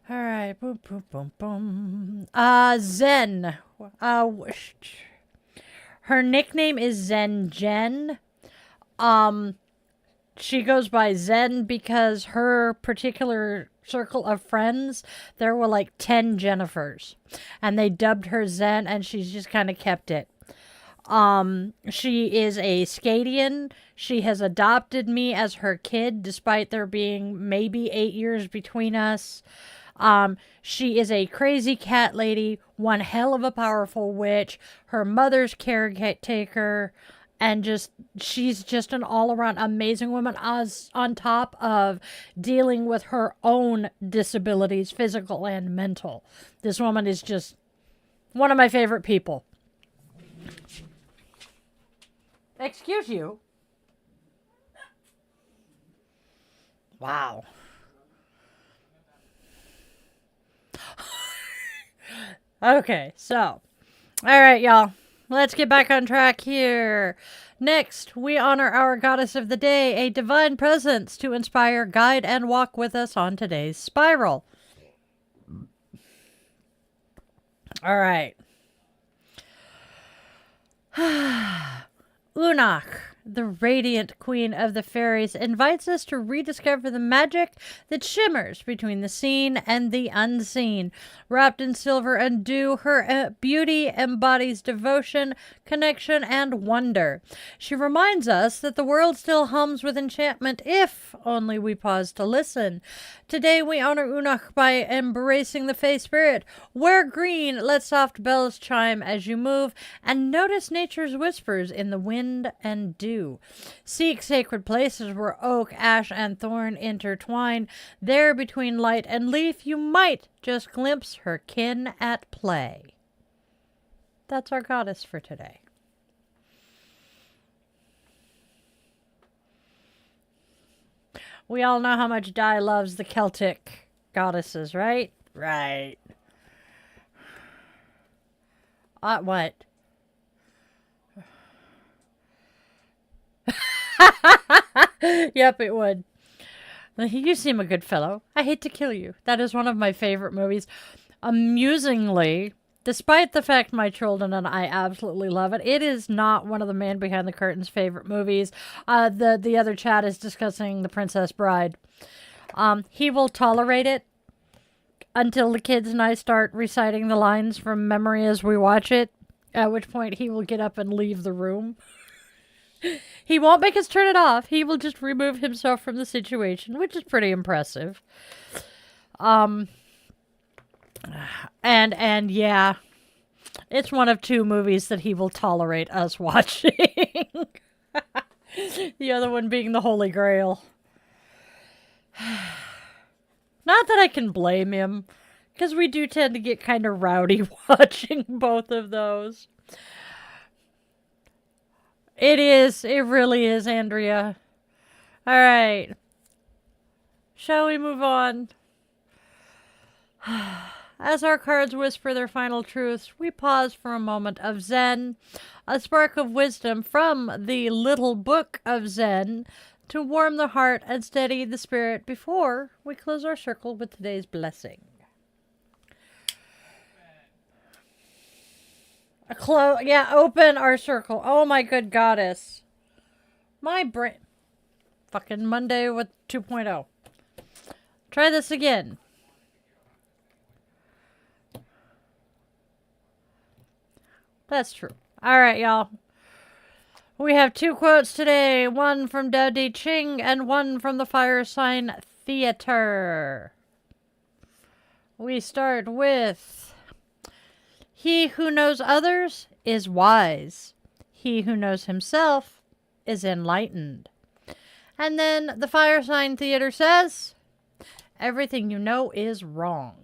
All right. Boom, boom, boom, boom. Zen. Her nickname is Zen Jen. She goes by Zen because her particular circle of friends, there were like 10 Jennifers, and they dubbed her Zen, and she's just kind of kept it. She is a Scadian. She has adopted me as her kid, despite there being maybe 8 years between us. She is a crazy cat lady, one hell of a powerful witch, her mother's caretaker, and she's just an all-around amazing woman, on top of dealing with her own disabilities, physical and mental. This woman is just one of my favorite people. Excuse you. Wow. Okay, so, all right, y'all. Let's get back on track here. Next, we honor our goddess of the day, a divine presence to inspire, guide, and walk with us on today's spiral. All right. Unach, the radiant queen of the fairies, invites us to rediscover the magic that shimmers between the seen and the unseen. Wrapped in silver and dew, her beauty embodies devotion, connection, and wonder. She reminds us that the world still hums with enchantment if only we pause to listen. Today we honor Unach by embracing the Fae Spirit. Wear green, let soft bells chime as you move, and notice nature's whispers in the wind and dew. Seek sacred places where oak, ash, and thorn intertwine. There between light and leaf you might just glimpse her kin at play. That's our goddess for today. We all know how much Di loves the Celtic goddesses, right? Right. What? Yep, it would. You seem a good fellow. I hate to kill you. That is one of my favorite movies. Amusingly, despite the fact my children and I absolutely love it, it is not one of the man behind the curtain's favorite movies. The other chat is discussing The Princess Bride. He will tolerate it until the kids and I start reciting the lines from memory as we watch it, at which point he will get up and leave the room. He won't make us turn it off. He will just remove himself from the situation, which is pretty impressive. And yeah, it's one of two movies that he will tolerate us watching. The other one being The Holy Grail. Not that I can blame him, because we do tend to get kind of rowdy watching both of those. It is. It really is, Andrea. All right. Shall we move on? As our cards whisper their final truths, we pause for a moment of Zen, a spark of wisdom from the Little Book of Zen, to warm the heart and steady the spirit before we close our circle with today's blessing. Open our circle. Oh my good goddess. My brain. Fucking Monday with 2.0. Try this again. That's true. All right, y'all. We have two quotes today. One from Dao De Ching and one from the Fire Sign Theater. We start with... He who knows others is wise. He who knows himself is enlightened. And then the Fire Sign Theater says, everything you know is wrong.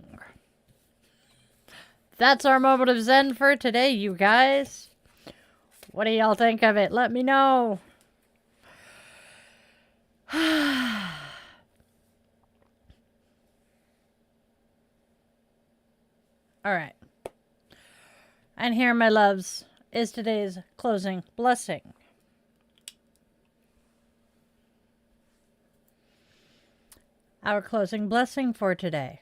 That's our moment of Zen for today, you guys. What do y'all think of it? Let me know. All right. And here, my loves, is today's closing blessing. Our closing blessing for today.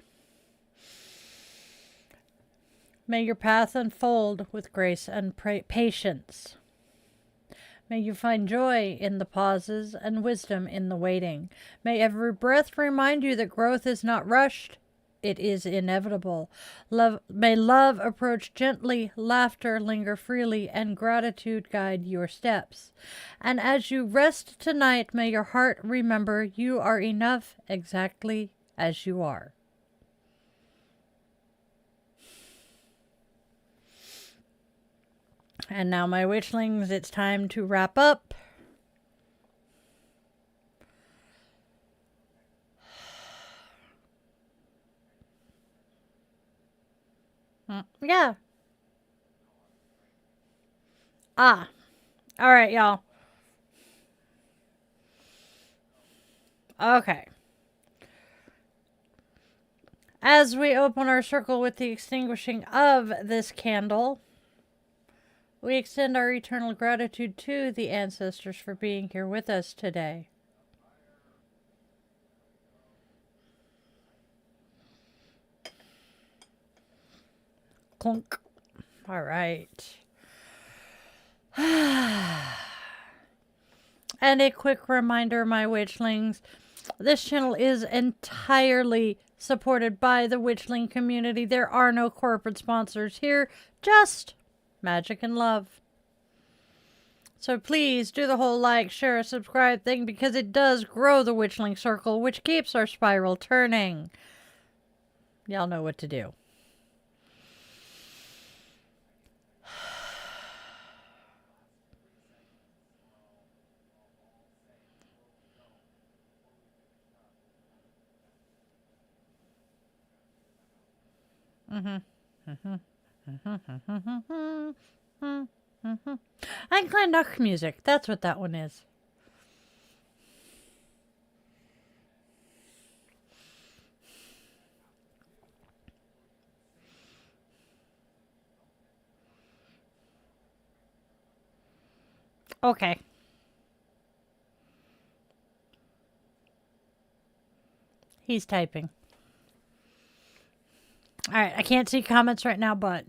May your path unfold with grace and patience. May you find joy in the pauses and wisdom in the waiting. May every breath remind you that growth is not rushed. It is inevitable. May love approach gently, laughter linger freely, and gratitude guide your steps. And as you rest tonight, may your heart remember you are enough exactly as you are. And now, my witchlings, it's time to wrap up. Yeah. All right, y'all. Okay. As we open our circle with the extinguishing of this candle, we extend our eternal gratitude to the ancestors for being here with us today. Clunk. All right. And a quick reminder, my witchlings, this channel is entirely supported by the witchling community. There are no corporate sponsors here, just magic and love. So please do the whole like, share, subscribe thing, because it does grow the witchling circle, which keeps our spiral turning. Y'all know what to do. Einglandach music. That's what that one is. Okay. He's typing. All right, I can't see comments right now, but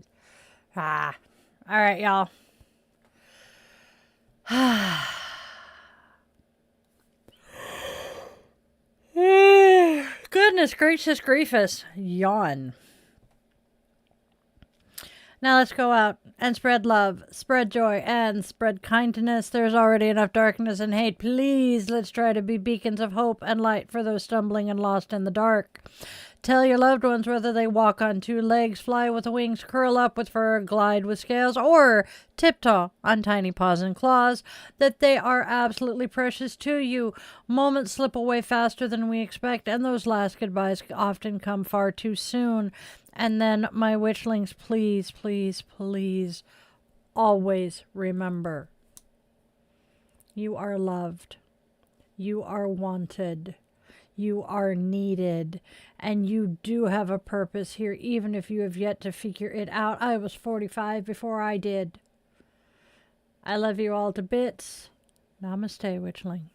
all right, y'all. Goodness gracious griefus. Yawn. Now let's go out and spread love, spread joy, and spread kindness. There's already enough darkness and hate. Please, let's try to be beacons of hope and light for those stumbling and lost in the dark. Tell your loved ones, whether they walk on two legs, fly with wings, curl up with fur, glide with scales, or tiptoe on tiny paws and claws, that they are absolutely precious to you. Moments slip away faster than we expect, and those last goodbyes often come far too soon. And then, my witchlings, please, please, please, always remember, you are loved, you are wanted, you are needed, and you do have a purpose here, even if you have yet to figure it out. I was 45 before I did. I love you all to bits. Namaste, witchlings.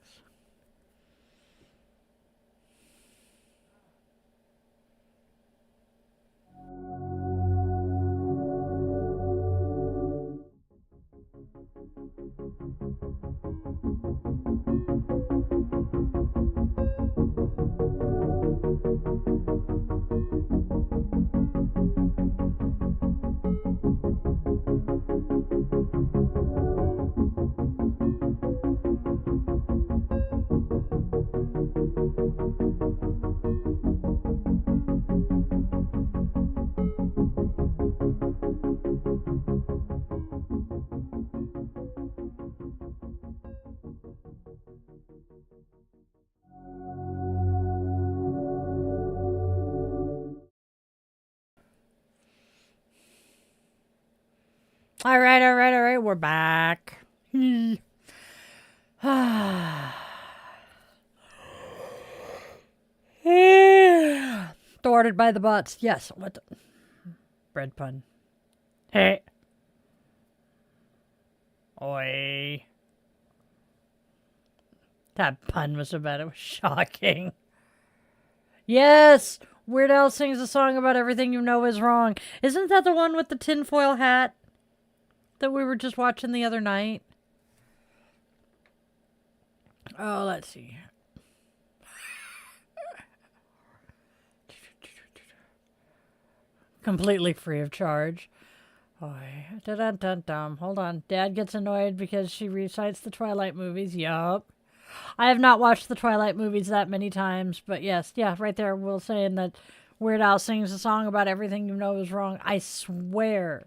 All right. We're back. Thwarted by the bots. Yes. What the? Bread pun. Hey. Oi. That pun was so bad. It was shocking. Yes. Weird Al sings a song about everything you know is wrong. Isn't that the one with the tinfoil hat that we were just watching the other night? Oh, let's see. Completely free of charge. Oh, dun-dun-dun-dum. Hold on. Dad gets annoyed because she recites the Twilight movies. Yup. I have not watched the Twilight movies that many times, but yes, yeah, right there, Will saying that Weird Al sings a song about everything you know is wrong. I swear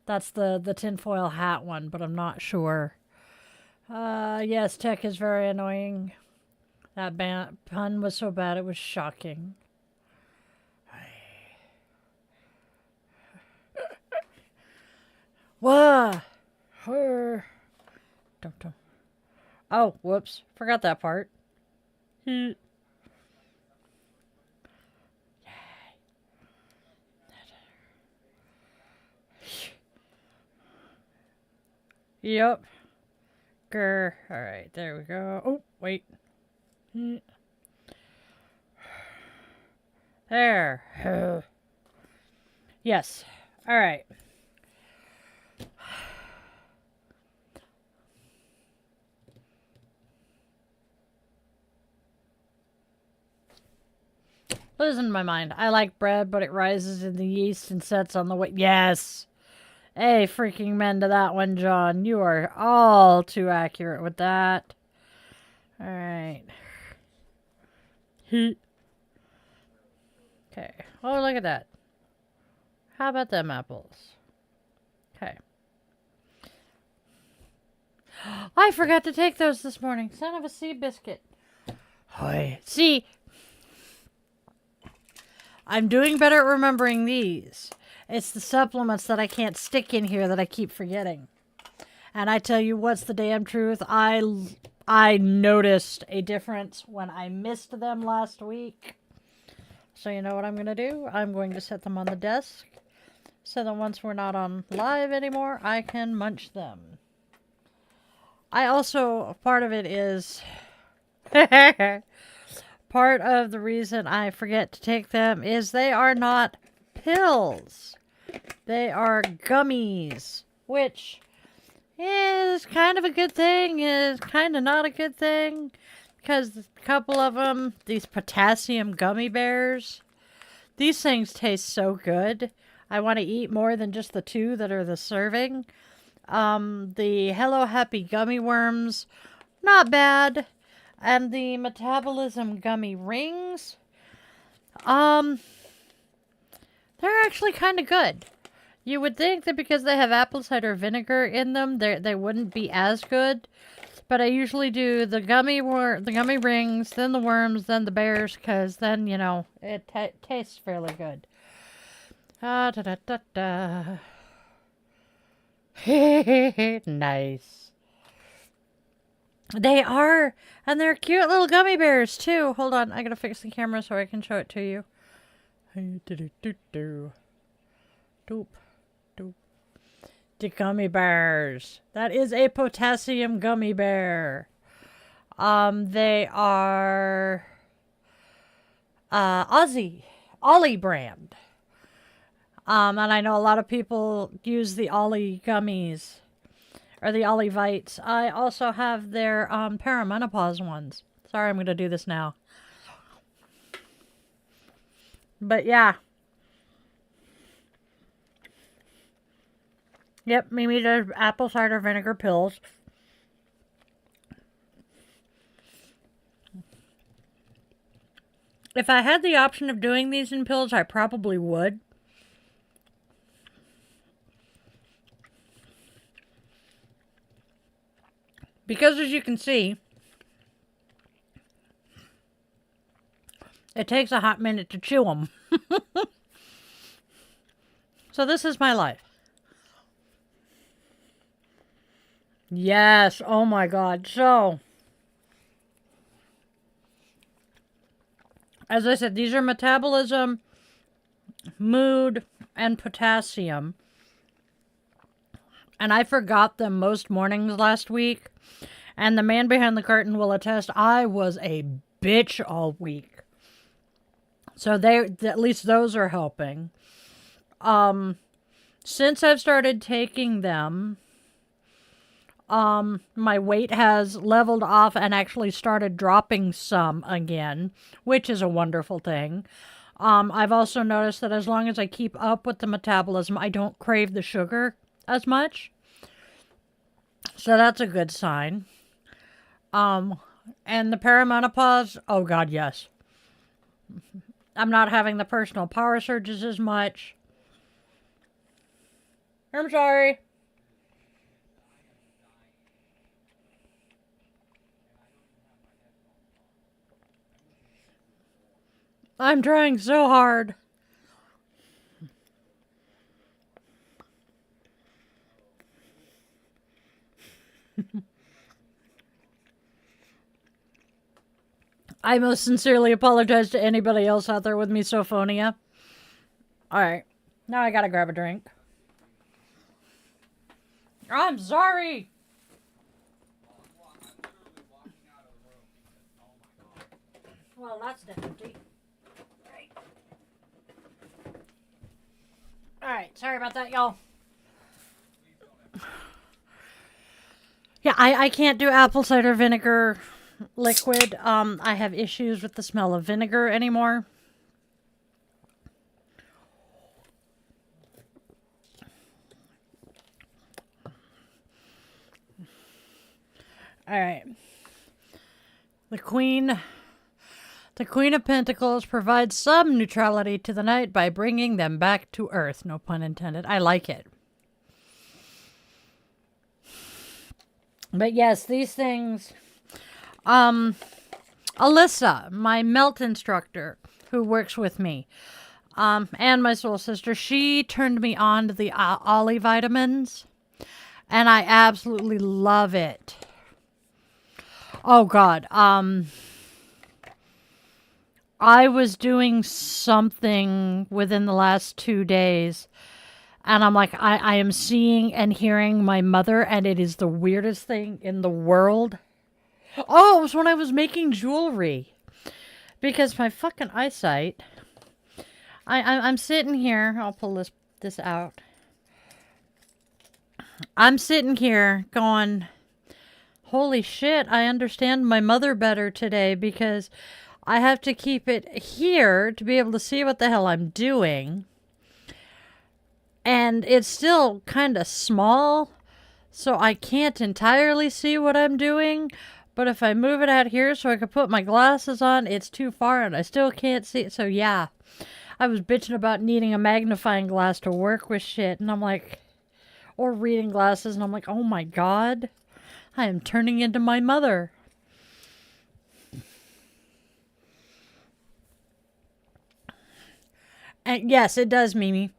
that's the tinfoil hat one, but I'm not sure. Yes, tech is very annoying. That pun was so bad, it was shocking. Whoa! Dum-dum. Oh, whoops. Forgot that part. Yep. Grr. Alright, there we go. Oh, wait. There. Yes. Alright. Listen to my mind. I like bread, but it rises in the yeast and sets on the way. Yes. Hey, freaking men to that one, John. You are all too accurate with that. All right. Okay. Oh, look at that. How about them apples? Okay. I forgot to take those this morning. Son of a sea biscuit. Hi. See, I'm doing better at remembering these. It's the supplements that I can't stick in here that I keep forgetting. And I tell you what's the damn truth. I noticed a difference when I missed them last week. So you know what I'm going to do? I'm going to set them on the desk so that once we're not on live anymore, I can munch them. I also, part of it is part of the reason I forget to take them is they are not pills. They are gummies, which is kind of a good thing, is kind of not a good thing, because a couple of them, these potassium gummy bears, these things taste so good. I want to eat more than just the 2 that are the serving. The Hello Happy gummy worms, not bad. And the metabolism gummy rings, they're actually kind of good. You would think that because they have apple cider vinegar in them, they wouldn't be as good. But I usually do the gummy rings, then the worms, then the bears, because then, you know, it tastes fairly good. Da da da da. Nice. They are, and they're cute little gummy bears too. Hold on, I gotta fix the camera so I can show it to you. Doop. The gummy bears. That is a potassium gummy bear. They are Ollie brand. And I know a lot of people use the Ollie gummies or the Ollie Vites. I also have their perimenopause ones. Sorry, I'm going to do this now. But yeah. Yep, Mimi does apple cider vinegar pills. If I had the option of doing these in pills, I probably would. Because as you can see, it takes a hot minute to chew them. So this is my life. Yes, oh my God. So, as I said, these are metabolism, mood, and potassium. And I forgot them most mornings last week. And the man behind the curtain will attest, I was a bitch all week. So at least those are helping. Since I've started taking them, my weight has leveled off and actually started dropping some again, which is a wonderful thing. I've also noticed that as long as I keep up with the metabolism, I don't crave the sugar as much. So that's a good sign. And the perimenopause, oh God, yes. I'm not having the personal power surges as much. I'm sorry. I'm trying so hard. I most sincerely apologize to anybody else out there with misophonia. Alright, now I gotta grab a drink. I'm sorry! Well, that's empty. Alright, sorry about that, y'all. Yeah, I can't do apple cider vinegar liquid. I have issues with the smell of vinegar anymore. Alright. The Queen of Pentacles provides some neutrality to the night by bringing them back to earth. No pun intended. I like it. But yes, these things... Alyssa, my melt instructor, who works with me, and my soul sister, she turned me on to the Ollie vitamins, and I absolutely love it. Oh God, I was doing something within the last 2 days, and I'm like, I am seeing and hearing my mother, and it is the weirdest thing in the world. Oh, it was when I was making jewelry. because my fucking eyesight. I'm sitting here. I'll pull this out. I'm sitting here going, holy shit, I understand my mother better today because I have to keep it here to be able to see what the hell I'm doing. And it's still kind of small, so I can't entirely see what I'm doing. But if I move it out here so I can put my glasses on, it's too far and I still can't see it. So yeah, I was bitching about needing a magnifying glass to work with shit. And I'm like, or reading glasses. And I'm like, oh my God, I am turning into my mother. And yes, it does, Mimi.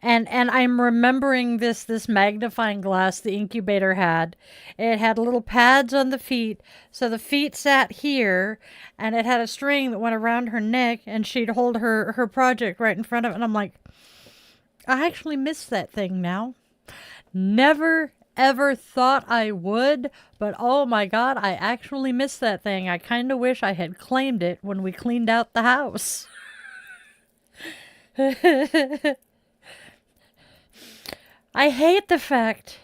And I'm remembering this magnifying glass the incubator had. It had little pads on the feet, so the feet sat here, and it had a string that went around her neck, and she'd hold her project right in front of it. And I'm like, I actually miss that thing now. Never ever thought I would, but oh my God, I actually miss that thing. I kind of wish I had claimed it when we cleaned out the house. I hate the fact.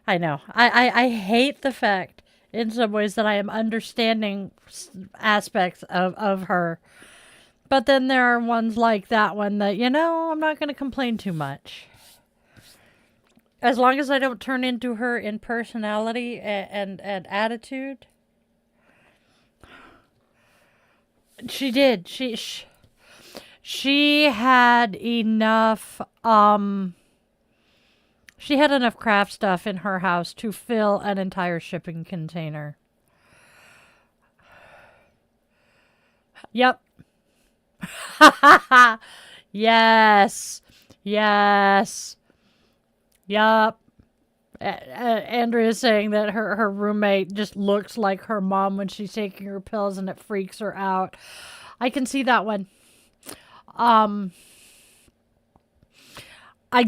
I know. I hate the fact in some ways that I am understanding aspects of her. But then there are ones like that one that, I'm not going to complain too much. As long as I don't turn into her in personality and attitude. She did. She had enough, she had enough craft stuff in her house to fill an entire shipping container. Yep. Yes. Yes. Yup. Andrea's saying that her roommate just looks like her mom when she's taking her pills and it freaks her out. I can see that one. I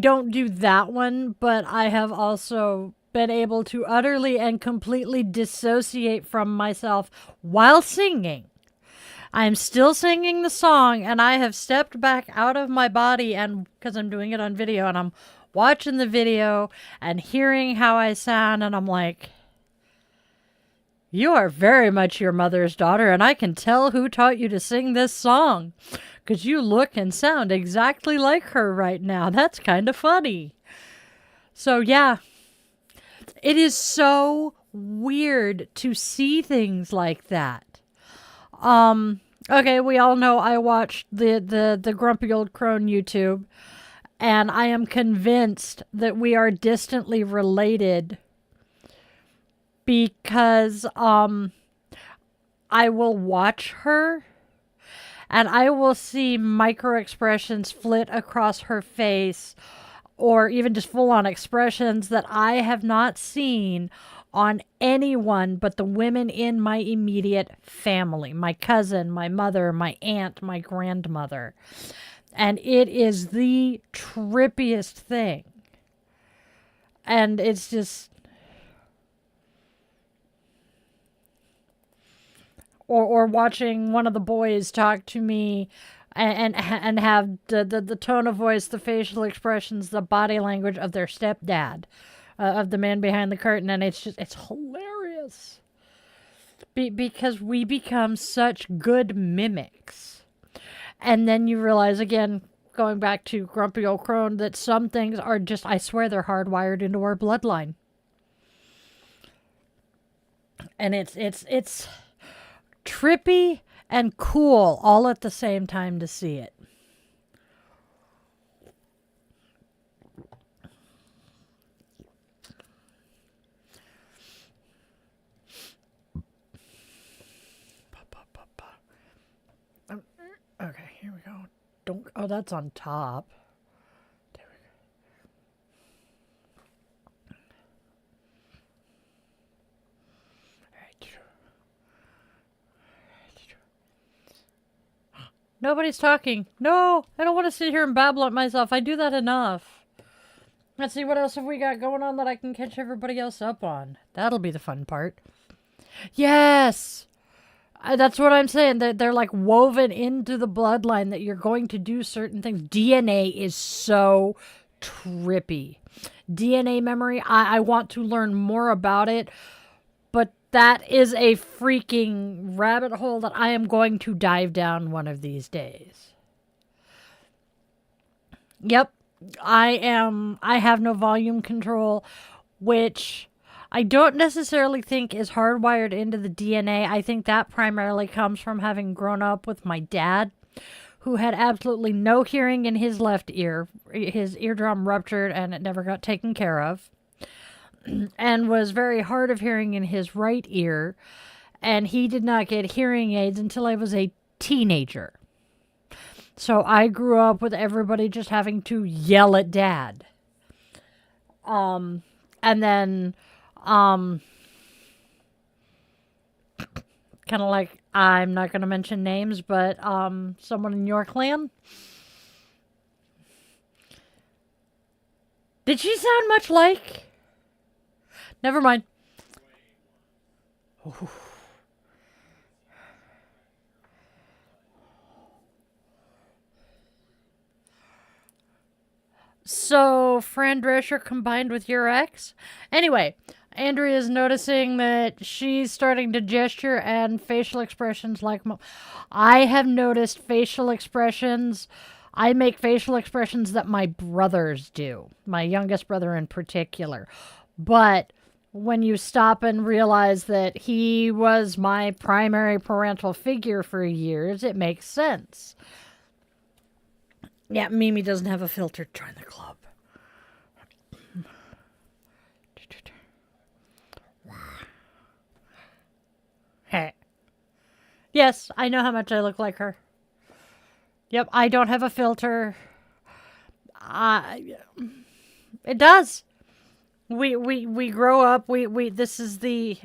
don't do that one, but I have also been able to utterly and completely dissociate from myself while singing. I'm still singing the song, and I have stepped back out of my body, and because I'm doing it on video, and I'm watching the video and hearing how I sound, and I'm like, you are very much your mother's daughter, and I can tell who taught you to sing this song. Because you look and sound exactly like her right now. That's kind of funny. So, yeah. It is so weird to see things like that. Okay, we all know I watched the Grumpy Old Crone YouTube. And I am convinced that we are distantly related. Because, I will watch her. And I will see micro expressions flit across her face, or even just full on expressions that I have not seen on anyone but the women in my immediate family. My cousin, my mother, my aunt, my grandmother. And it is the trippiest thing. And it's just... Or watching one of the boys talk to me and have the tone of voice, the facial expressions, the body language of their stepdad, of the man behind the curtain. And it's hilarious. Because we become such good mimics. And then you realize, again, going back to Grumpy Old Crone, that some things are just, I swear they're hardwired into our bloodline. And it's trippy and cool all at the same time to see it. Okay, here we go. Oh, that's on top. There we go. Nobody's talking. No, I don't want to sit here and babble at myself. I do that enough. Let's see, what else have we got going on that I can catch everybody else up on? That'll be the fun part. Yes! That's what I'm saying. They're like woven into the bloodline that you're going to do certain things. DNA is so trippy. DNA memory, I want to learn more about it, but that is a freaking rabbit hole that I am going to dive down one of these days. Yep, I have no volume control, which I don't necessarily think is hardwired into the DNA. I think that primarily comes from having grown up with my dad, who had absolutely no hearing in his left ear. His eardrum ruptured and it never got taken care of, and was very hard of hearing in his right ear. And he did not get hearing aids until I was a teenager. So I grew up with everybody just having to yell at dad. And then, kind of like, I'm not going to mention names, but someone in your clan. Did she sound much like? Never mind. So, Fran Drescher combined with your ex? Anyway, Andrea's noticing that she's starting to gesture and facial expressions like I have noticed facial expressions. I make facial expressions that my brothers do, my youngest brother in particular. But when you stop and realize that he was my primary parental figure for years, it makes sense. Yeah, Mimi doesn't have a filter. Join the club. Hey. Yes, I know how much I look like her. Yep, I don't have a filter. It does. We grow up. This is the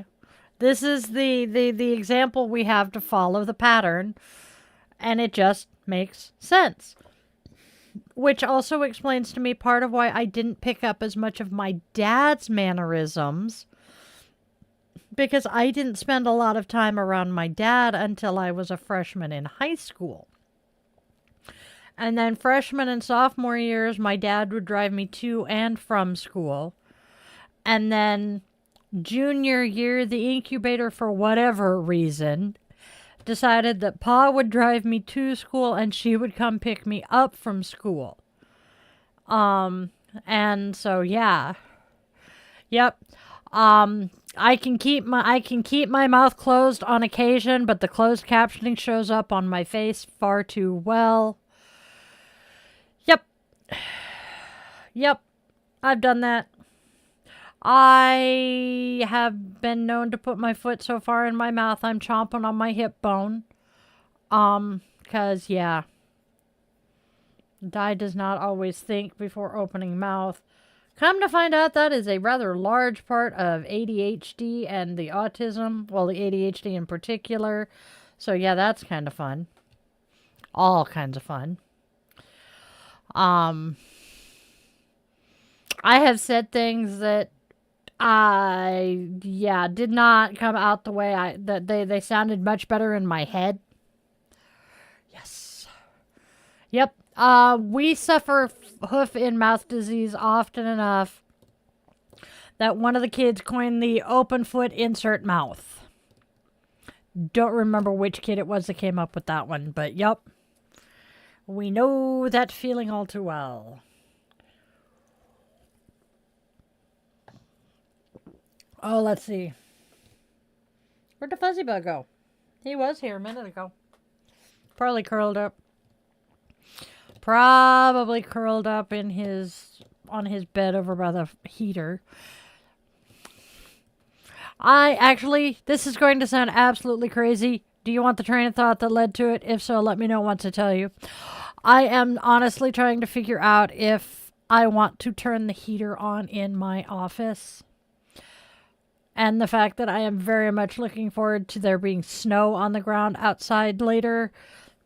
example we have to follow the pattern, and it just makes sense. Which also explains to me part of why I didn't pick up as much of my dad's mannerisms, because I didn't spend a lot of time around my dad until I was a freshman in high school. And then freshman and sophomore years, my dad would drive me to and from school. And then junior year, the incubator, for whatever reason, decided that Pa would drive me to school and she would come pick me up from school. And so yeah. Yep. I can keep my mouth closed on occasion, but the closed captioning shows up on my face far too well. Yep. Yep. I've done that. I have been known to put my foot so far in my mouth I'm chomping on my hip bone. 'Cause yeah. Di does not always think before opening mouth. Come to find out, that is a rather large part of ADHD and the autism. Well, the ADHD in particular. So yeah, that's kind of fun. All kinds of fun. I have said things that did not come out the way they sounded much better in my head. Yes. Yep. We suffer hoof and mouth disease often enough that one of the kids coined the open foot insert mouth. Don't remember which kid it was that came up with that one, but yep. We know that feeling all too well. Oh, let's see. Where'd the fuzzy bug go? He was here a minute ago. Probably curled up. Probably curled up on his bed over by the heater. This is going to sound absolutely crazy. Do you want the train of thought that led to it? If so, let me know once I tell you. I am honestly trying to figure out if I want to turn the heater on in my office. And the fact that I am very much looking forward to there being snow on the ground outside later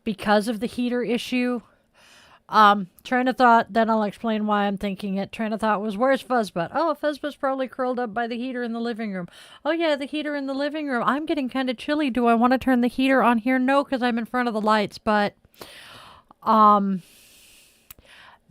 because of the heater issue. Train of thought, then I'll explain why I'm thinking it. Train of thought was, where's Fuzzbutt? Oh, Fuzzbutt's probably curled up by the heater in the living room. Oh yeah, the heater in the living room. I'm getting kind of chilly. Do I want to turn the heater on here? No, because I'm in front of the lights, but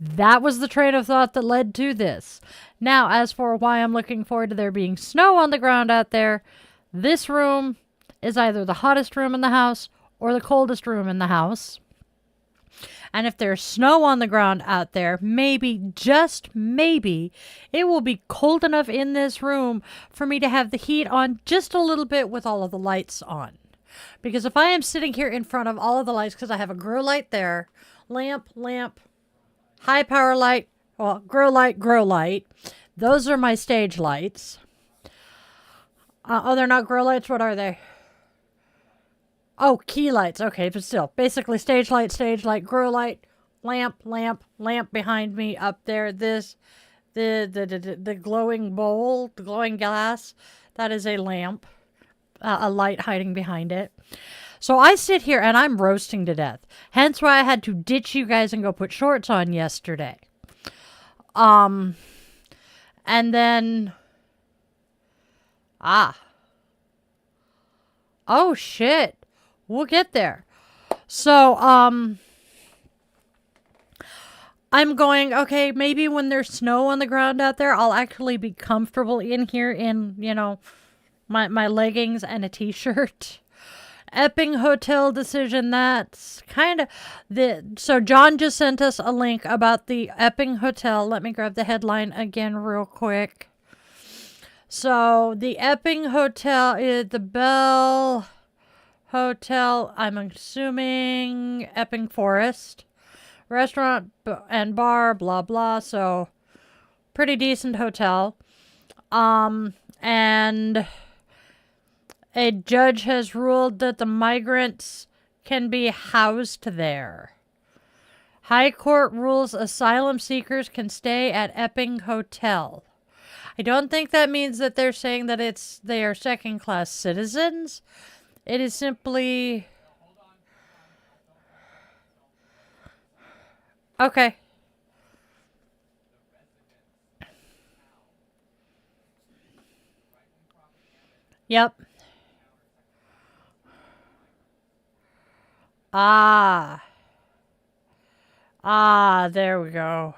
that was the train of thought that led to this. Now, as for why I'm looking forward to there being snow on the ground out there, this room is either the hottest room in the house or the coldest room in the house. And if there's snow on the ground out there, maybe, just maybe, it will be cold enough in this room for me to have the heat on just a little bit with all of the lights on. Because if I am sitting here in front of all of the lights, because I have a grow light there, lamp, high power light, well, grow light. Those are my stage lights. Oh, they're not grow lights? What are they? Oh, key lights. Okay, but still. Basically, stage light, grow light, lamp behind me up there. This, the glowing bowl, the glowing glass, that is a lamp. A light hiding behind it. So I sit here and I'm roasting to death. Hence why I had to ditch you guys and go put shorts on yesterday. And then... Oh, shit. We'll get there. So, I'm going, okay, maybe when there's snow on the ground out there, I'll actually be comfortable in here in, my leggings and a t-shirt. Epping Hotel decision, that's kind of so John just sent us a link about the Epping Hotel. Let me grab the headline again real quick. So the Epping Hotel is the Bell Hotel, I'm assuming Epping Forest. Restaurant and bar, blah, blah. So pretty decent hotel. And a judge has ruled that the migrants can be housed there. High Court rules asylum seekers can stay at Epping Hotel. I don't think that means that they're saying that they are second-class citizens. It is simply... Okay. Yep. There we go.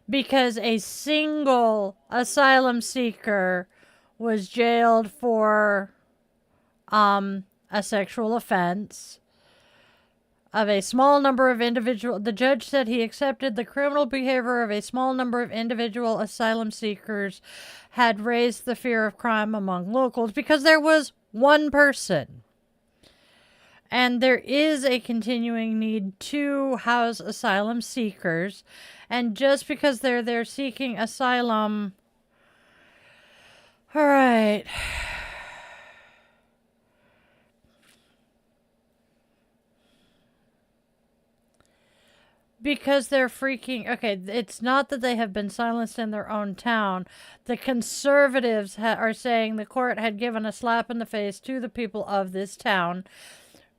Because a single asylum seeker was jailed for a sexual offense of a small number of individual. The judge said he accepted the criminal behavior of a small number of individual asylum seekers had raised the fear of crime among locals because there was one person. And there is a continuing need to house asylum seekers. And just because they're there seeking asylum... All right. Because they're freaking... Okay, it's not that they have been silenced in their own town. The conservatives are saying the court had given a slap in the face to the people of this town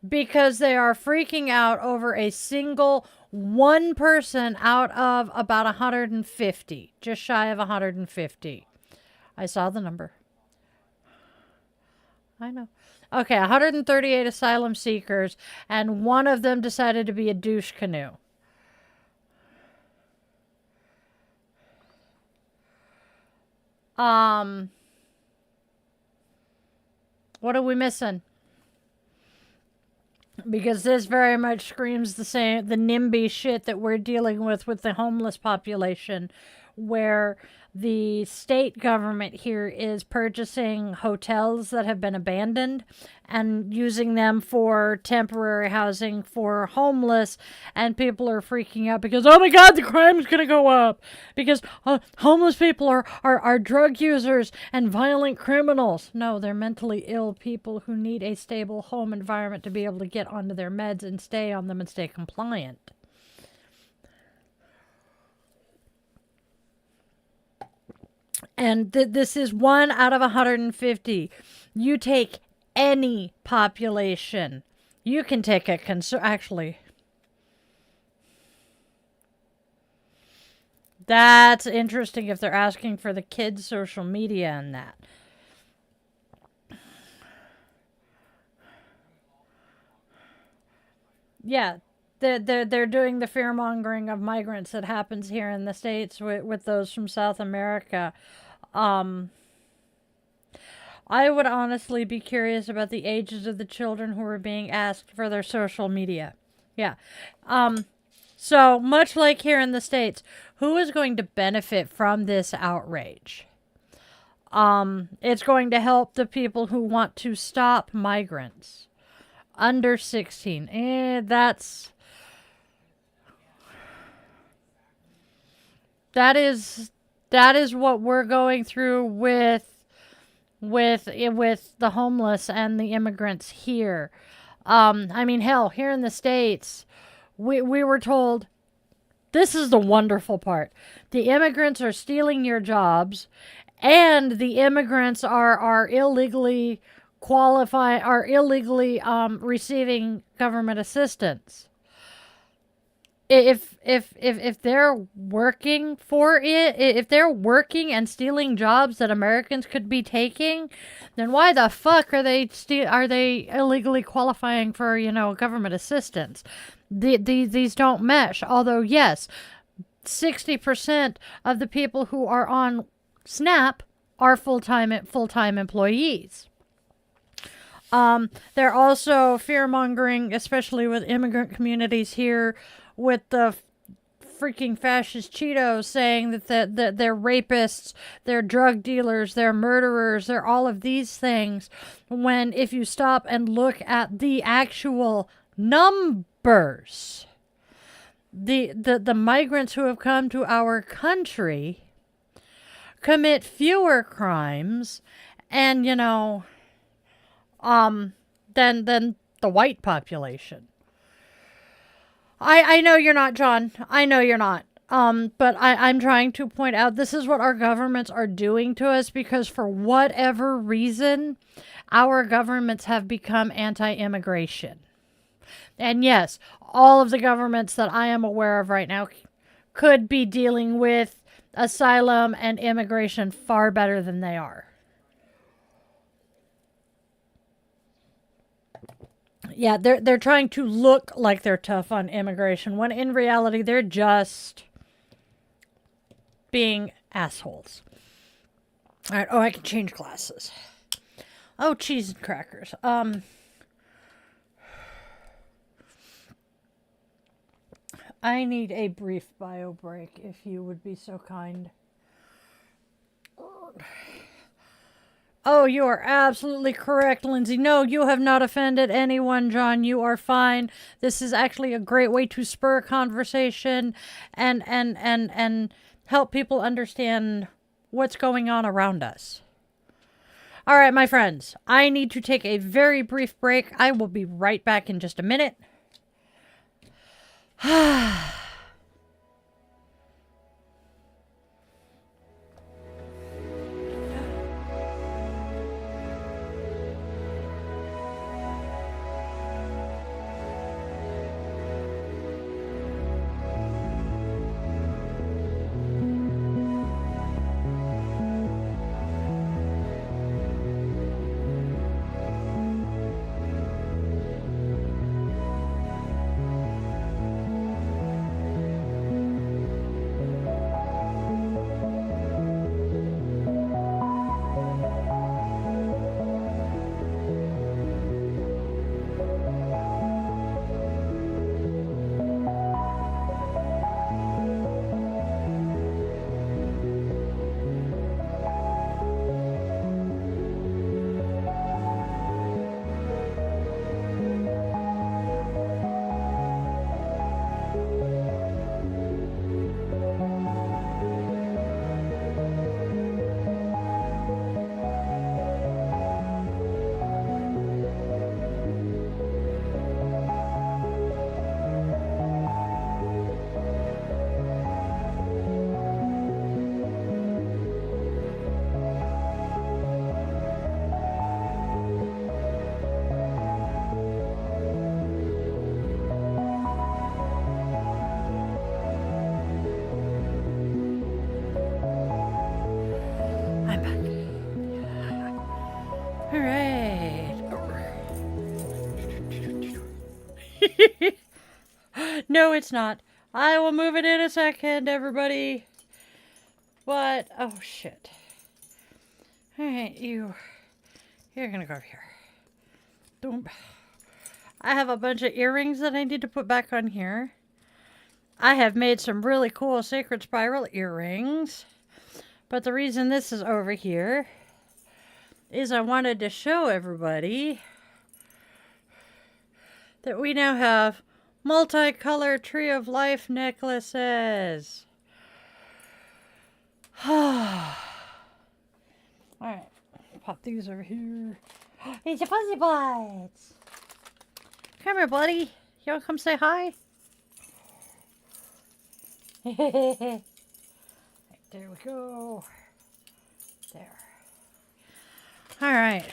because they are freaking out over a single one person out of about 150. Just shy of 150. I saw the number. I know. Okay, 138 asylum seekers, and one of them decided to be a douche canoe. What are we missing? Because this very much screams the NIMBY shit that we're dealing with the homeless population, where the state government here is purchasing hotels that have been abandoned and using them for temporary housing for homeless, and people are freaking out because, oh my God, the crime's going to go up because homeless people are drug users and violent criminals. No, they're mentally ill people who need a stable home environment to be able to get onto their meds and stay on them and stay compliant. And this is 1 out of 150. You take any population. You can take a actually, that's interesting if they're asking for the kids' social media and that. Yeah, they're doing the fear mongering of migrants that happens here in the States with those from South America. Um, I would honestly be curious about the ages of the children who are being asked for their social media. Yeah. So much like here in the States, who is going to benefit from this outrage? It's going to help the people who want to stop migrants under 16. That is what we're going through with the homeless and the immigrants here. I mean, hell, here in the States, we were told, this is the wonderful part. The immigrants are stealing your jobs, and the immigrants are illegally receiving government assistance. If they're working for it, if they're working and stealing jobs that Americans could be taking, then why the fuck are they illegally qualifying for, government assistance? These don't mesh. Although yes, 60% of the people who are on SNAP are full-time employees. They're also fear-mongering, especially with immigrant communities here, with the freaking fascist Cheetos saying that they're rapists, they're drug dealers, they're murderers, they're all of these things. When if you stop and look at the actual numbers, the migrants who have come to our country commit fewer crimes and, than the white population. I know you're not, John. I know you're not. But I'm trying to point out this is what our governments are doing to us because for whatever reason, our governments have become anti-immigration. And yes, all of the governments that I am aware of right now could be dealing with asylum and immigration far better than they are. Yeah, they're trying to look like they're tough on immigration when in reality they're just being assholes. All right. Oh, I can change glasses. Oh, cheese and crackers. I need a brief bio break if you would be so kind. Oh, you are absolutely correct, Lindsay. No, you have not offended anyone, John. You are fine. This is actually a great way to spur a conversation and help people understand what's going on around us. All right, my friends, I need to take a very brief break. I will be right back in just a minute. No, it's not. I will move it in a second, everybody. What? Oh, shit. Alright, you're gonna go over here. Boom. I have a bunch of earrings that I need to put back on here. I have made some really cool sacred spiral earrings. But the reason this is over here is I wanted to show everybody that we now have multicolored Tree of Life necklaces. Alright, pop these over here. It's a fuzzy bites. Come here, buddy. You wanna come say hi? Right, there we go. There. Alright.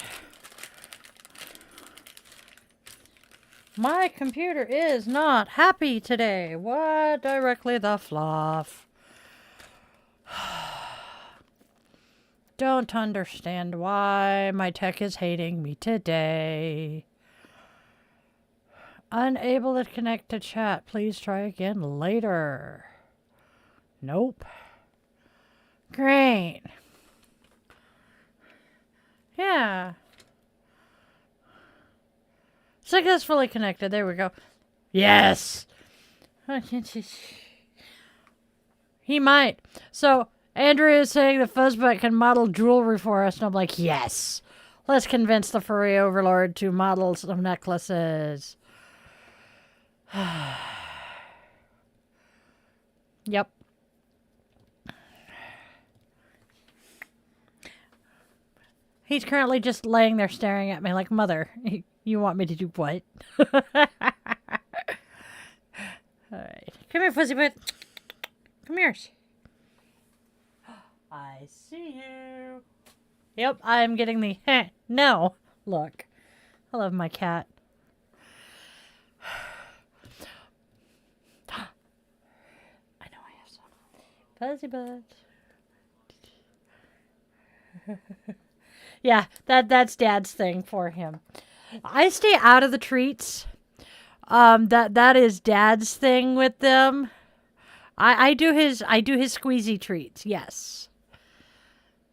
My computer is not happy today. What? Directly the fluff. Don't understand why my tech is hating me today. Unable to connect to chat. Please try again later. Nope. Great. Yeah. Successfully connected. There we go. Yes. He might. So, Andrea is saying that Fuzzbutt can model jewelry for us. And I'm like, yes. Let's convince the furry overlord to model some necklaces. Yep. He's currently just laying there staring at me like, Mother, you want me to do what? Alright. Come here, Fuzzybutt. Come here. I see you. Yep, I'm getting the no look. I love my cat. I know I have some. Fuzzybutt. Yeah, that's Dad's thing for him. I stay out of the treats. That is Dad's thing with them. I do his squeezy treats. Yes,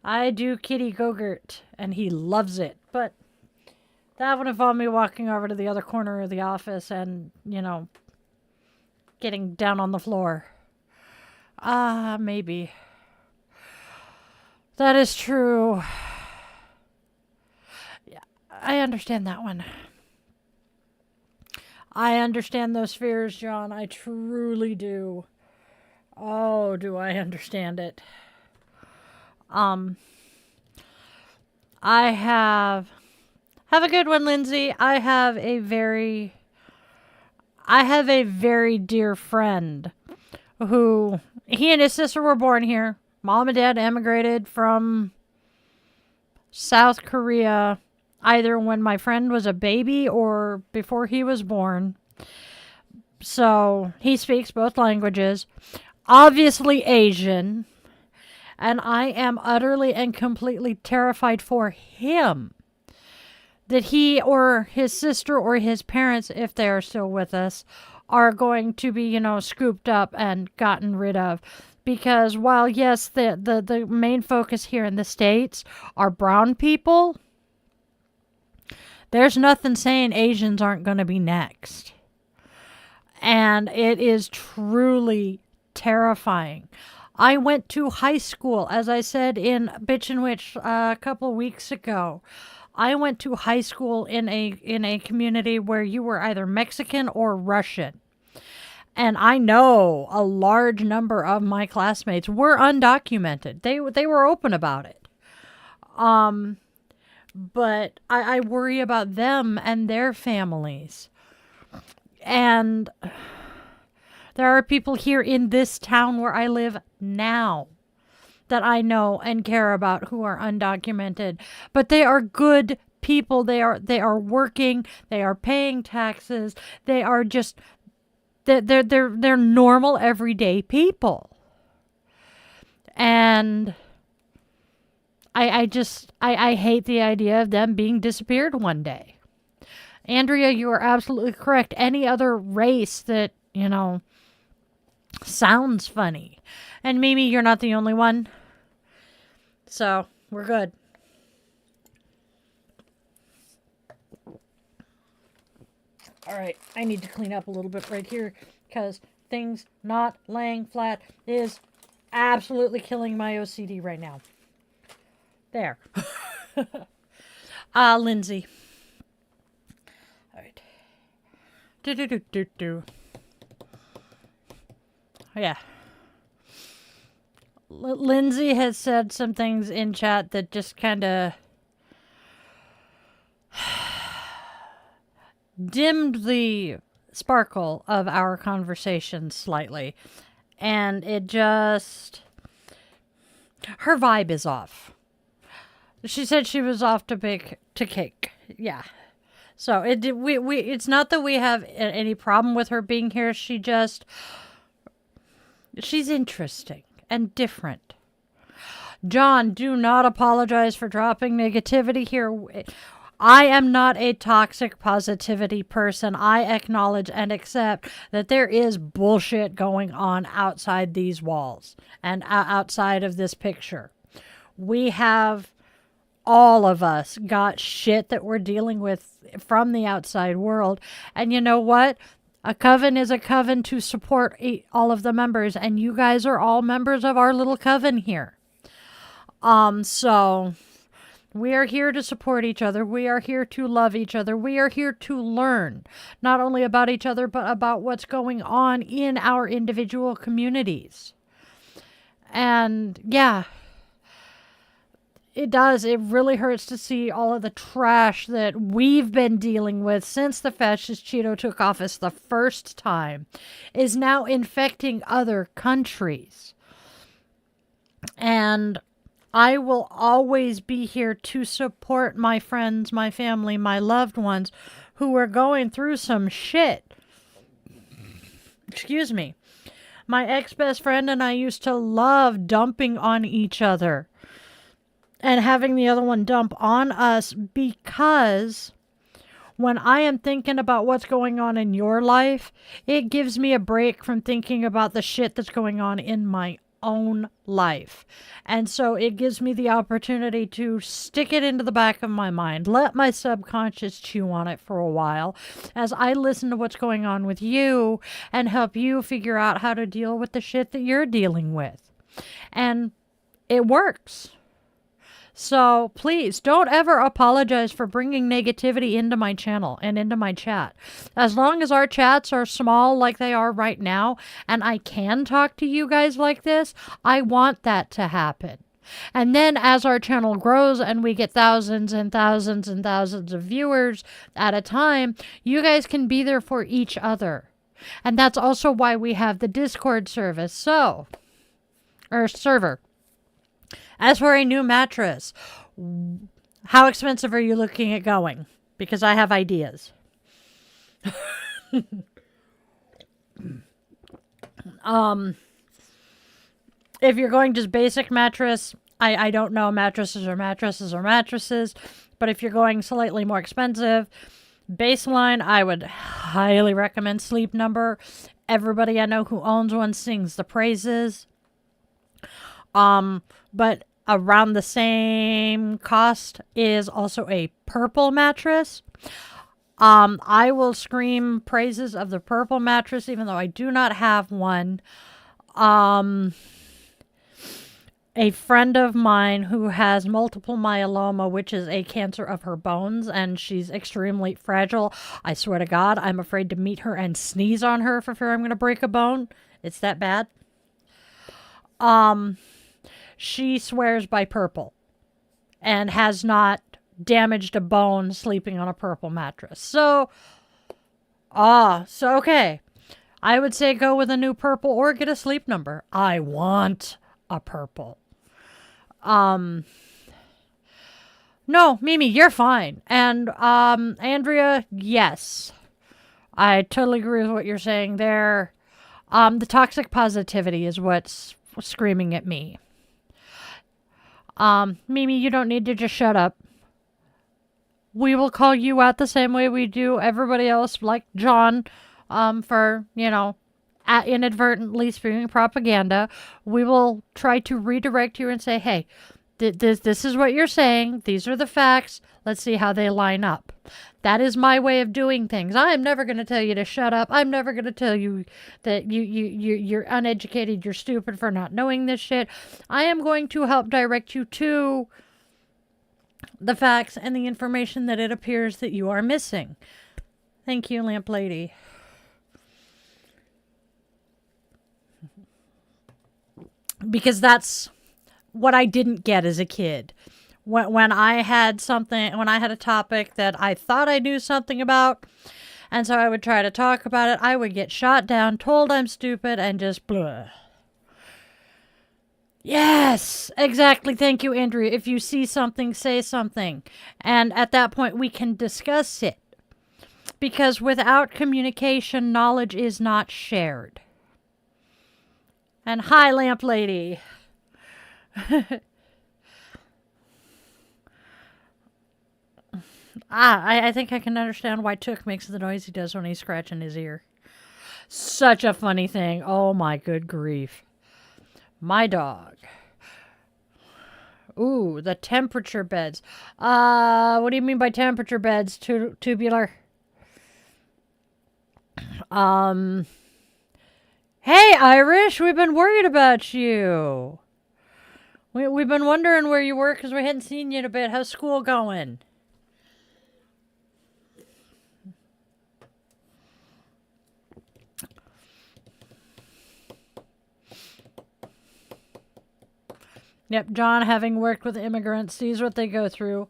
I do Kitty Go-Gurt, and he loves it. But that would involve me walking over to the other corner of the office and getting down on the floor. Maybe. That is true. Yeah, I understand that one. I understand those fears, John. I truly do. Oh, do I understand it. I have a good one, Lindsay. I have a very dear friend who, he and his sister were born here. Mom and Dad emigrated from South Korea either when my friend was a baby or before he was born. So he speaks both languages, obviously Asian, and I am utterly and completely terrified for him that he or his sister or his parents, if they are still with us, are going to be, scooped up and gotten rid of. Because while, yes, the main focus here in the States are brown people, there's nothing saying Asians aren't going to be next. And it is truly terrifying. I went to high school, as I said in Bitch and Witch a couple weeks ago. I went to high school in a community where you were either Mexican or Russian. And I know a large number of my classmates were undocumented. They were open about it. But I worry about them and their families. And there are people here in this town where I live now that I know and care about who are undocumented. But they are good people. They are working. They are paying taxes. They are just... They're normal, everyday people. And I hate the idea of them being disappeared one day. Andrea, you are absolutely correct. Any other race that sounds funny. And Mimi, you're not the only one. So, we're good. All right, I need to clean up a little bit right here because things not laying flat is absolutely killing my OCD right now. There. Lindsay. All right. Do. Yeah. Lindsay has said some things in chat that just kind of dimmed the sparkle of our conversation slightly. And it just... her vibe is off. She said she was off to cake. Yeah. So it's not that we have any problem with her being here. She's interesting and different. John, do not apologize for dropping negativity here. I am not a toxic positivity person. I acknowledge and accept that there is bullshit going on outside these walls and outside of this picture. We have, all of us, got shit that we're dealing with from the outside world. And you know what? A coven is a coven to support all of the members. And you guys are all members of our little coven here. So... we are here to support each other. We are here to love each other. We are here to learn, not only about each other, but about what's going on in our individual communities. And yeah, it does. It really hurts to see all of the trash that we've been dealing with since the fascist Cheeto took office the first time is now infecting other countries. And I will always be here to support my friends, my family, my loved ones who are going through some shit. Excuse me. My ex-best friend and I used to love dumping on each other and having the other one dump on us, because when I am thinking about what's going on in your life, it gives me a break from thinking about the shit that's going on in my own life. And so it gives me the opportunity to stick it into the back of my mind, let my subconscious chew on it for a while as I listen to what's going on with you and help you figure out how to deal with the shit that you're dealing with. And it works. So please don't ever apologize for bringing negativity into my channel and into my chat. As long as our chats are small like they are right now, and I can talk to you guys like this, I want that to happen. And then as our channel grows and we get thousands and thousands and thousands of viewers at a time, you guys can be there for each other. And that's also why we have the Discord service. Server. As for a new mattress, how expensive are you looking at going? Because I have ideas. If you're going just basic mattress, I don't know. Mattresses are mattresses are mattresses. But if you're going slightly more expensive, baseline, I would highly recommend Sleep Number. Everybody I know who owns one sings the praises. But around the same cost is also a purple mattress. I will scream praises of the purple mattress, even though I do not have one. A friend of mine who has multiple myeloma, which is a cancer of her bones, and she's extremely fragile. I swear to God, I'm afraid to meet her and sneeze on her for fear I'm going to break a bone. It's that bad. She swears by purple and has not damaged a bone sleeping on a purple mattress. So okay. I would say go with a new purple or get a Sleep Number. I want a purple. No, Mimi, you're fine. And, Andrea, yes. I totally agree with what you're saying there. The toxic positivity is what's screaming at me. Mimi, you don't need to just shut up. We will call you out the same way we do everybody else, like John, for, inadvertently spewing propaganda, we will try to redirect you and say, hey, this is what you're saying. These are the facts. Let's see how they line up. That is my way of doing things. I am never going to tell you to shut up. I'm never going to tell you that you're uneducated, you're stupid for not knowing this shit. I am going to help direct you to the facts and the information that it appears that you are missing. Thank you, Lamp Lady. Because that's what I didn't get as a kid. When I had a topic that I thought I knew something about, and so I would try to talk about it, I would get shot down, told I'm stupid, and just blah. Yes, exactly. Thank you, Andrea. If you see something, say something. And at that point, we can discuss it. Because without communication, knowledge is not shared. And hi, Lamp Lady. I think I can understand why Took makes the noise he does when he's scratching his ear. Such a funny thing. Oh my good grief. My dog. Ooh, the temperature beds. What do you mean by temperature beds? Tubular. Hey, Irish, we've been worried about you. We've been wondering where you were because we hadn't seen you in a bit. How's school going? Yep, John, having worked with immigrants, sees what they go through,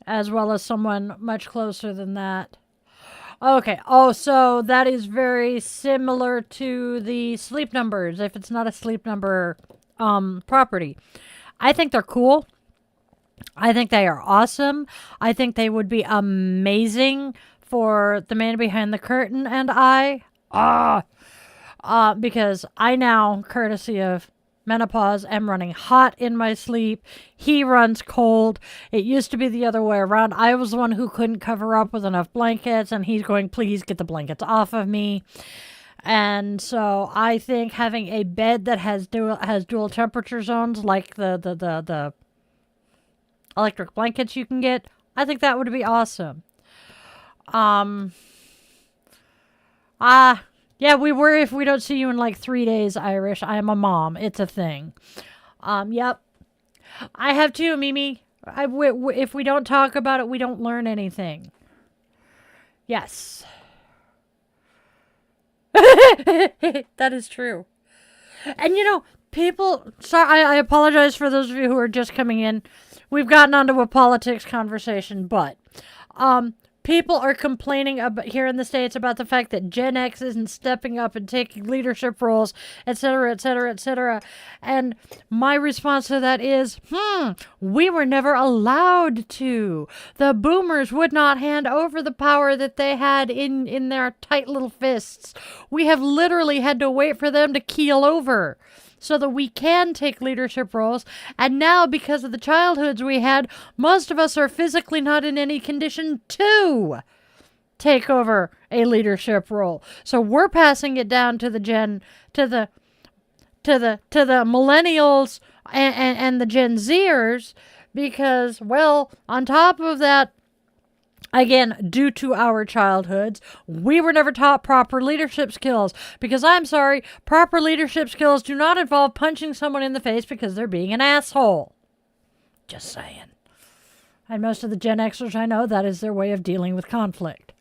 as well as someone much closer than that. Okay. Oh, so that is very similar to the sleep numbers, if it's not a sleep number property. I think they're cool. I think they are awesome. I think they would be amazing for the man behind the curtain and because I now, courtesy of menopause, am running hot in my sleep. He runs cold. It used to be the other way around. I was the one who couldn't cover up with enough blankets, and he's going, please get the blankets off of me. And so I think having a bed that has dual temperature zones, like the electric blankets you can get, I think that would be awesome. Yeah, we worry if we don't see you in like 3 days, Irish. I am a mom. It's a thing. Yep. I have too, Mimi. If we don't talk about it, we don't learn anything. Yes. That is true. And people, sorry, I apologize for those of you who are just coming in. We've gotten onto a politics conversation, but people are complaining about here in the States about the fact that Gen X isn't stepping up and taking leadership roles, etc., etc., etc. And my response to that is, we were never allowed to. The boomers would not hand over the power that they had in their tight little fists. We have literally had to wait for them to keel over so that we can take leadership roles. And now, because of the childhoods we had, most of us are physically not in any condition to take over a leadership role. So we're passing it down to the millennials and the Gen Zers because, well, on top of that, again, due to our childhoods, we were never taught proper leadership skills. Because I'm sorry, proper leadership skills do not involve punching someone in the face because they're being an asshole. Just saying. And most of the Gen Xers I know, that is their way of dealing with conflict.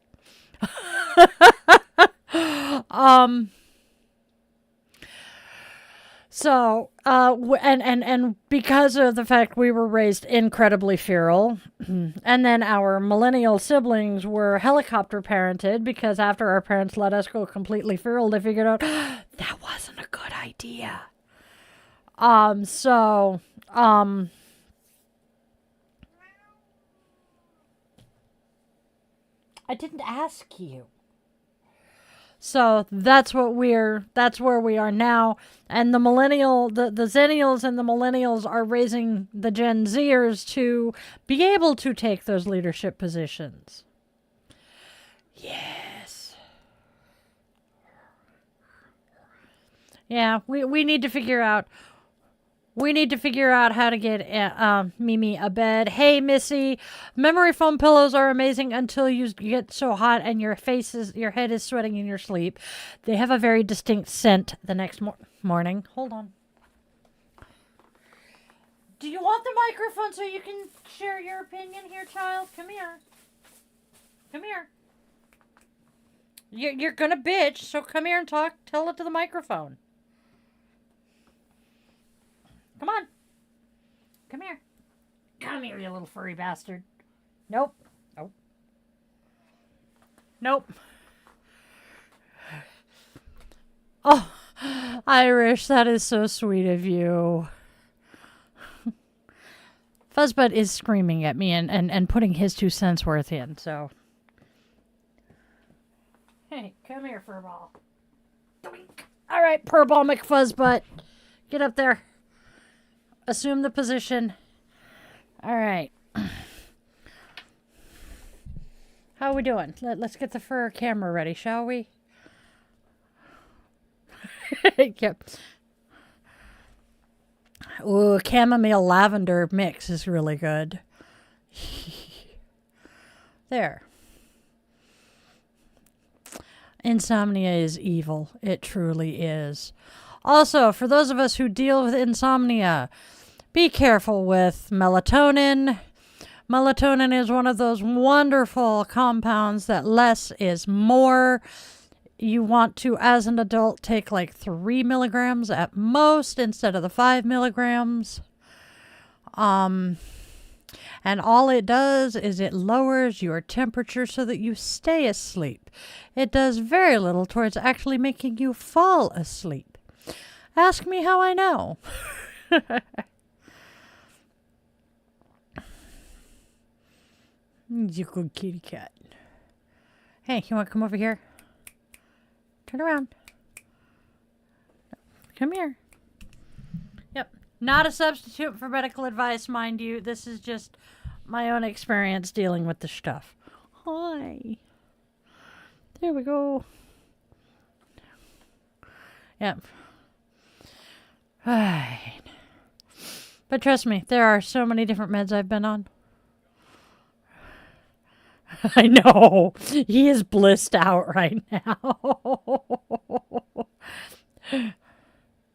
So, and because of the fact we were raised incredibly feral, and then our millennial siblings were helicopter parented because after our parents let us go completely feral, they figured out that wasn't a good idea. I didn't ask you. So that's where we are now. And the Zennials and the millennials are raising the Gen Zers to be able to take those leadership positions. Yes. Yeah, we need to figure out. We need to figure out how to get Mimi a bed. Hey, Missy, memory foam pillows are amazing until you get so hot and your head is sweating in your sleep. They have a very distinct scent the next morning. Hold on. Do you want the microphone so you can share your opinion here, child? Come here. Come here. You're gonna bitch, so come here and talk. Tell it to the microphone. Come on. Come here. Come here, you little furry bastard. Nope. Nope. Nope. Oh, Irish, that is so sweet of you. Fuzzbutt is screaming at me and putting his 2 cents worth in, so. Hey, come here, furball. All right, Purball McFuzzbutt. Get up there. Assume the position. All right. How are we doing? Let's get the fur camera ready, shall we? Yep. Ooh, chamomile lavender mix is really good. There. Insomnia is evil. It truly is. Also, for those of us who deal with insomnia, be careful with melatonin. Melatonin is one of those wonderful compounds that less is more. You want to, as an adult, take like 3 milligrams at most instead of the 5 milligrams. And all it does is it lowers your temperature so that you stay asleep. It does very little towards actually making you fall asleep. Ask me how I know. You good kitty cat. Hey, you want to come over here? Turn around. Come here. Yep. Not a substitute for medical advice, mind you. This is just my own experience dealing with the stuff. Hi. There we go. Yep. Right. But trust me, there are so many different meds I've been on. I know. He is blissed out right now.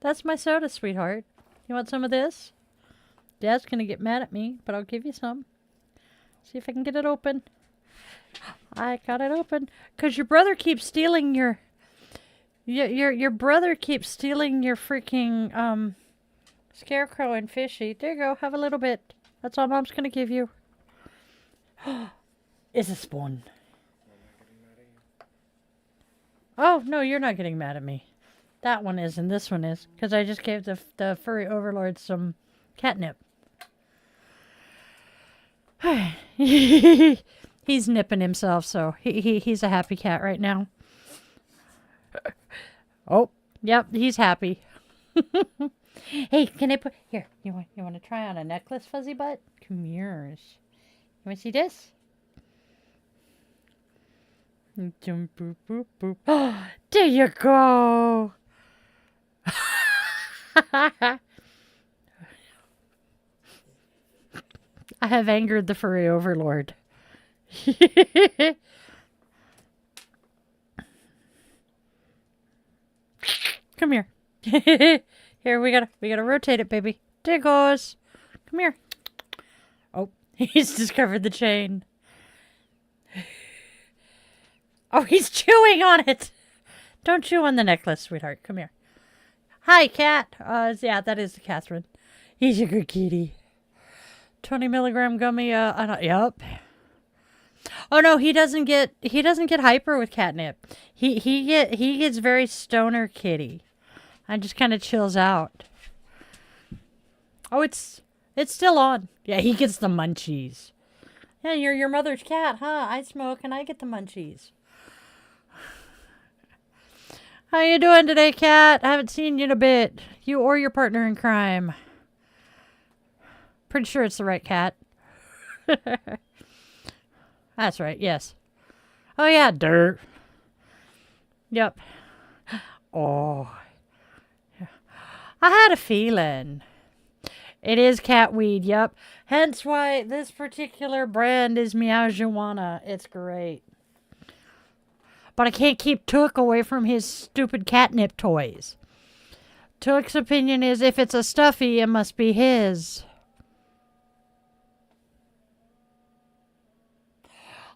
That's my soda, sweetheart. You want some of this? Dad's going to get mad at me, but I'll give you some. See if I can get it open. I got it open. Because your brother keeps stealing your brother keeps stealing your freaking scarecrow and fishy. There you go. Have a little bit. That's all Mom's going to give you. It's a spoon. Oh, no, you're not getting mad at me. That one is, and this one is. Because I just gave the furry overlord some catnip. He's nipping himself, so he's a happy cat right now. Oh, yep, he's happy. Hey, can I put... Here, you want to try on a necklace, Fuzzy Butt? Come here. You want to see this? Boop, boop, boop. Oh, there you go. I have angered the furry overlord. Come here. Here, we gotta rotate it, baby. There it goes. Come here. Oh, he's discovered the chain. Oh, he's chewing on it. Don't chew on the necklace, sweetheart. Come here. Hi, cat. Yeah, that is Catherine. He's a good kitty. 20 milligram gummy. Yep. Oh no, he doesn't get hyper with catnip. He gets very stoner kitty. And just kind of chills out. Oh, it's still on. Yeah, he gets the munchies. Yeah, you're your mother's cat, huh? I smoke and I get the munchies. How you doing today, cat? I haven't seen you in a bit. You or your partner in crime. Pretty sure it's the right cat. That's right, yes. Oh yeah, dirt. Yep. Oh. I had a feeling. It is cat weed, yep. Hence why this particular brand is Meowjuana. It's great. But I can't keep Took away from his stupid catnip toys. Took's opinion is if it's a stuffy, it must be his.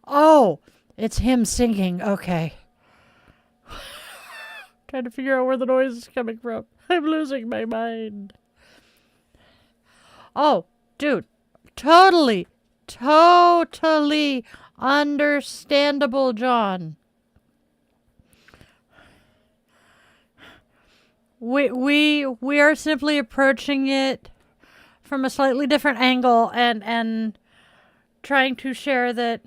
Oh, it's him singing. Okay. Trying to figure out where the noise is coming from. I'm losing my mind. Oh, dude. Totally understandable, John. We are simply approaching it from a slightly different angle and trying to share that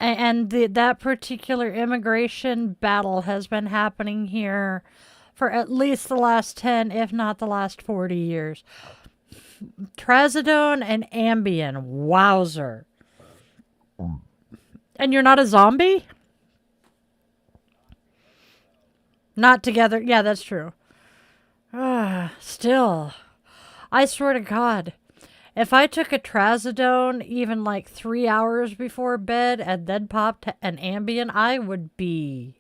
that particular immigration battle has been happening here for at least the last 10, if not the last 40 years. Trazodone and Ambien. Wowzer. And you're not a zombie? Not together. Yeah, that's true. Still. I swear to God. If I took a Trazodone even like 3 hours before bed and then popped an Ambien, I would be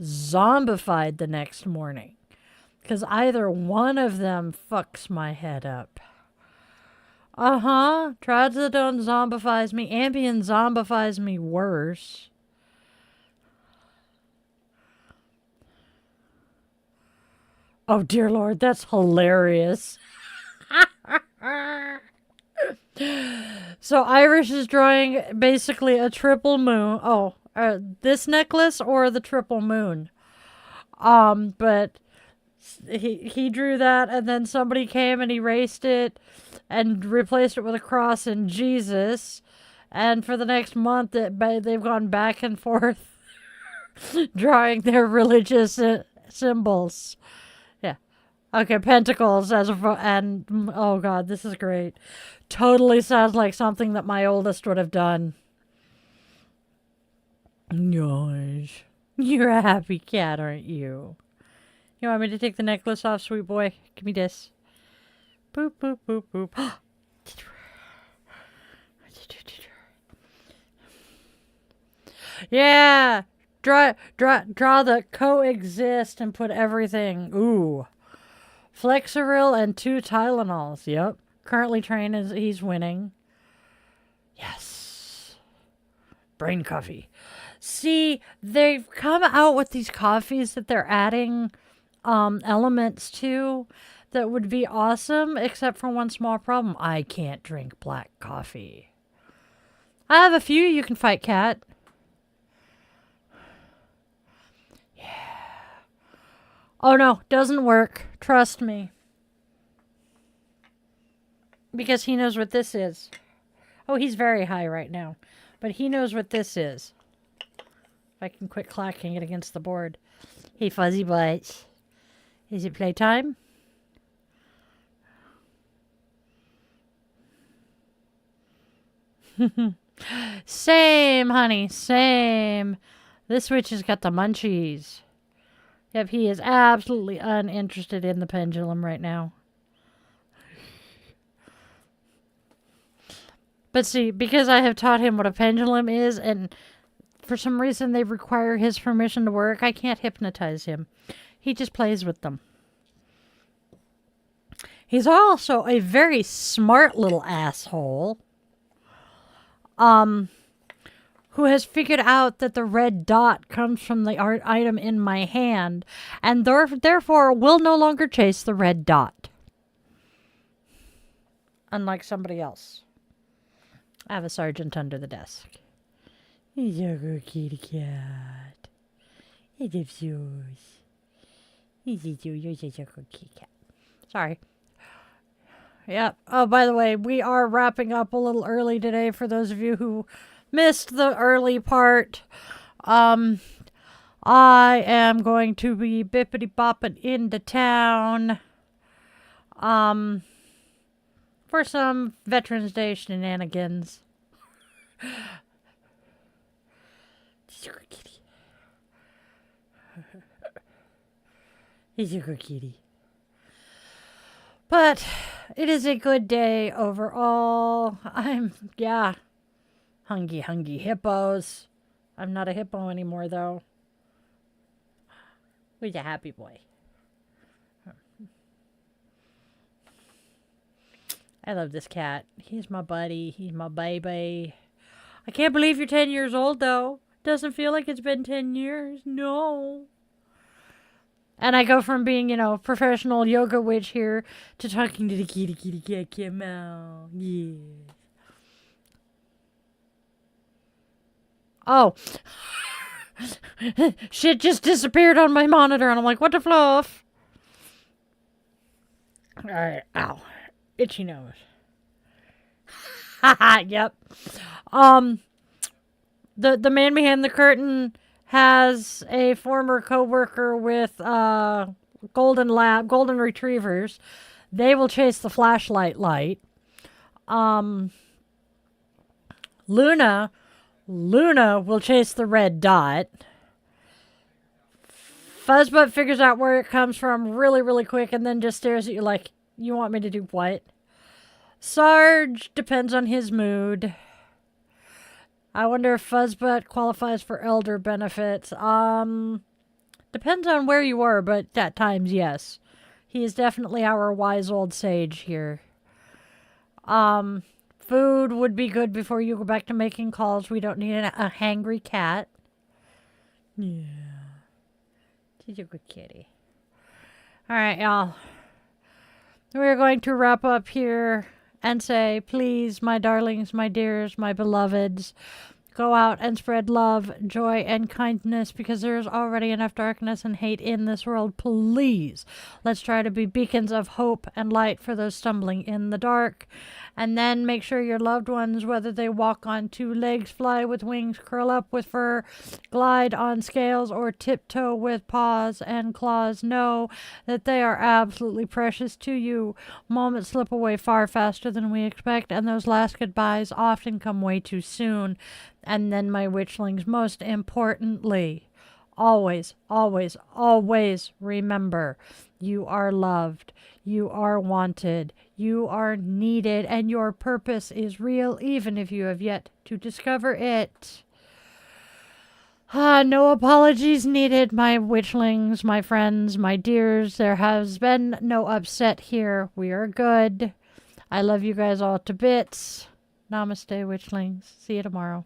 zombified the next morning. Because either one of them fucks my head up. Trazodone zombifies me. Ambien zombifies me worse. Oh, dear Lord, that's hilarious. So Irish is drawing basically a triple moon. Oh, this necklace or the triple moon. But he drew that, and then somebody came and erased it and replaced it with a cross and Jesus. And for the next month, they've gone back and forth drawing their religious symbols. Yeah. Okay, pentacles and oh God, this is great. Totally sounds like something that my oldest would have done. Gosh. You're a happy cat, aren't you? You want me to take the necklace off, sweet boy? Give me this. Boop, boop, boop, boop. Yeah! Draw the coexist and put everything. Ooh. Flexeril and 2 Tylenols. Yep. Currently trained as he's winning. Yes. Brain coffee. See, they've come out with these coffees that they're adding elements to that would be awesome, except for one small problem. I can't drink black coffee. I have a few you can fight, cat. Yeah. Oh no, doesn't work. Trust me. Because he knows what this is. Oh, he's very high right now. But he knows what this is. If I can quit clacking it against the board. Hey, fuzzy butts. Is it playtime? Same, honey. Same. This witch has got the munchies. Yep, he is absolutely uninterested in the pendulum right now. But see, because I have taught him what a pendulum is, and for some reason they require his permission to work, I can't hypnotize him. He just plays with them. He's also a very smart little asshole. Who has figured out that the red dot comes from the art item in my hand, and therefore will no longer chase the red dot. Unlike somebody else. I have a sergeant under the desk. He's a good kitty cat. It's yours. You're such a good kitty cat. Sorry. Yep. Oh, by the way, we are wrapping up a little early today for those of you who missed the early part. I am going to be bippity-bopping into town. For some Veterans Day shenanigans. He's a good kitty. But it is a good day overall. Hungry hippos. I'm not a hippo anymore, though. Who's a happy boy? I love this cat. He's my buddy. He's my baby. I can't believe you're 10 years old, though. Doesn't feel like it's been 10 years. No. And I go from being, professional yoga witch here to talking to the kitty cat meow. Yeah. Oh. Shit just disappeared on my monitor, and I'm like, what the fluff? Alright, ow. Itchy nose. Haha, yep. The man behind the curtain has a former co-worker with golden retrievers. They will chase the flashlight light. Luna will chase the red dot. Fuzzbutt figures out where it comes from really, really quick and then just stares at you like, you want me to do what? Sarge depends on his mood. I wonder if Fuzzbutt qualifies for elder benefits. Depends on where you are, but at times, yes. He is definitely our wise old sage here. Food would be good before you go back to making calls. We don't need a hangry cat. Yeah. She's a good kitty. Alright, y'all. We're going to wrap up here and say, please, my darlings, my dears, my beloveds, go out and spread love, joy, and kindness because there is already enough darkness and hate in this world. Please, let's try to be beacons of hope and light for those stumbling in the dark. And then make sure your loved ones, whether they walk on two legs, fly with wings, curl up with fur, glide on scales, or tiptoe with paws and claws, know that they are absolutely precious to you. Moments slip away far faster than we expect, and those last goodbyes often come way too soon. And then, my witchlings, most importantly, always, always, always remember, you are loved, you are wanted, you are needed, and your purpose is real, even if you have yet to discover it. No apologies needed, my witchlings, my friends, my dears. There has been no upset here. We are good. I love you guys all to bits. Namaste, witchlings. See you tomorrow.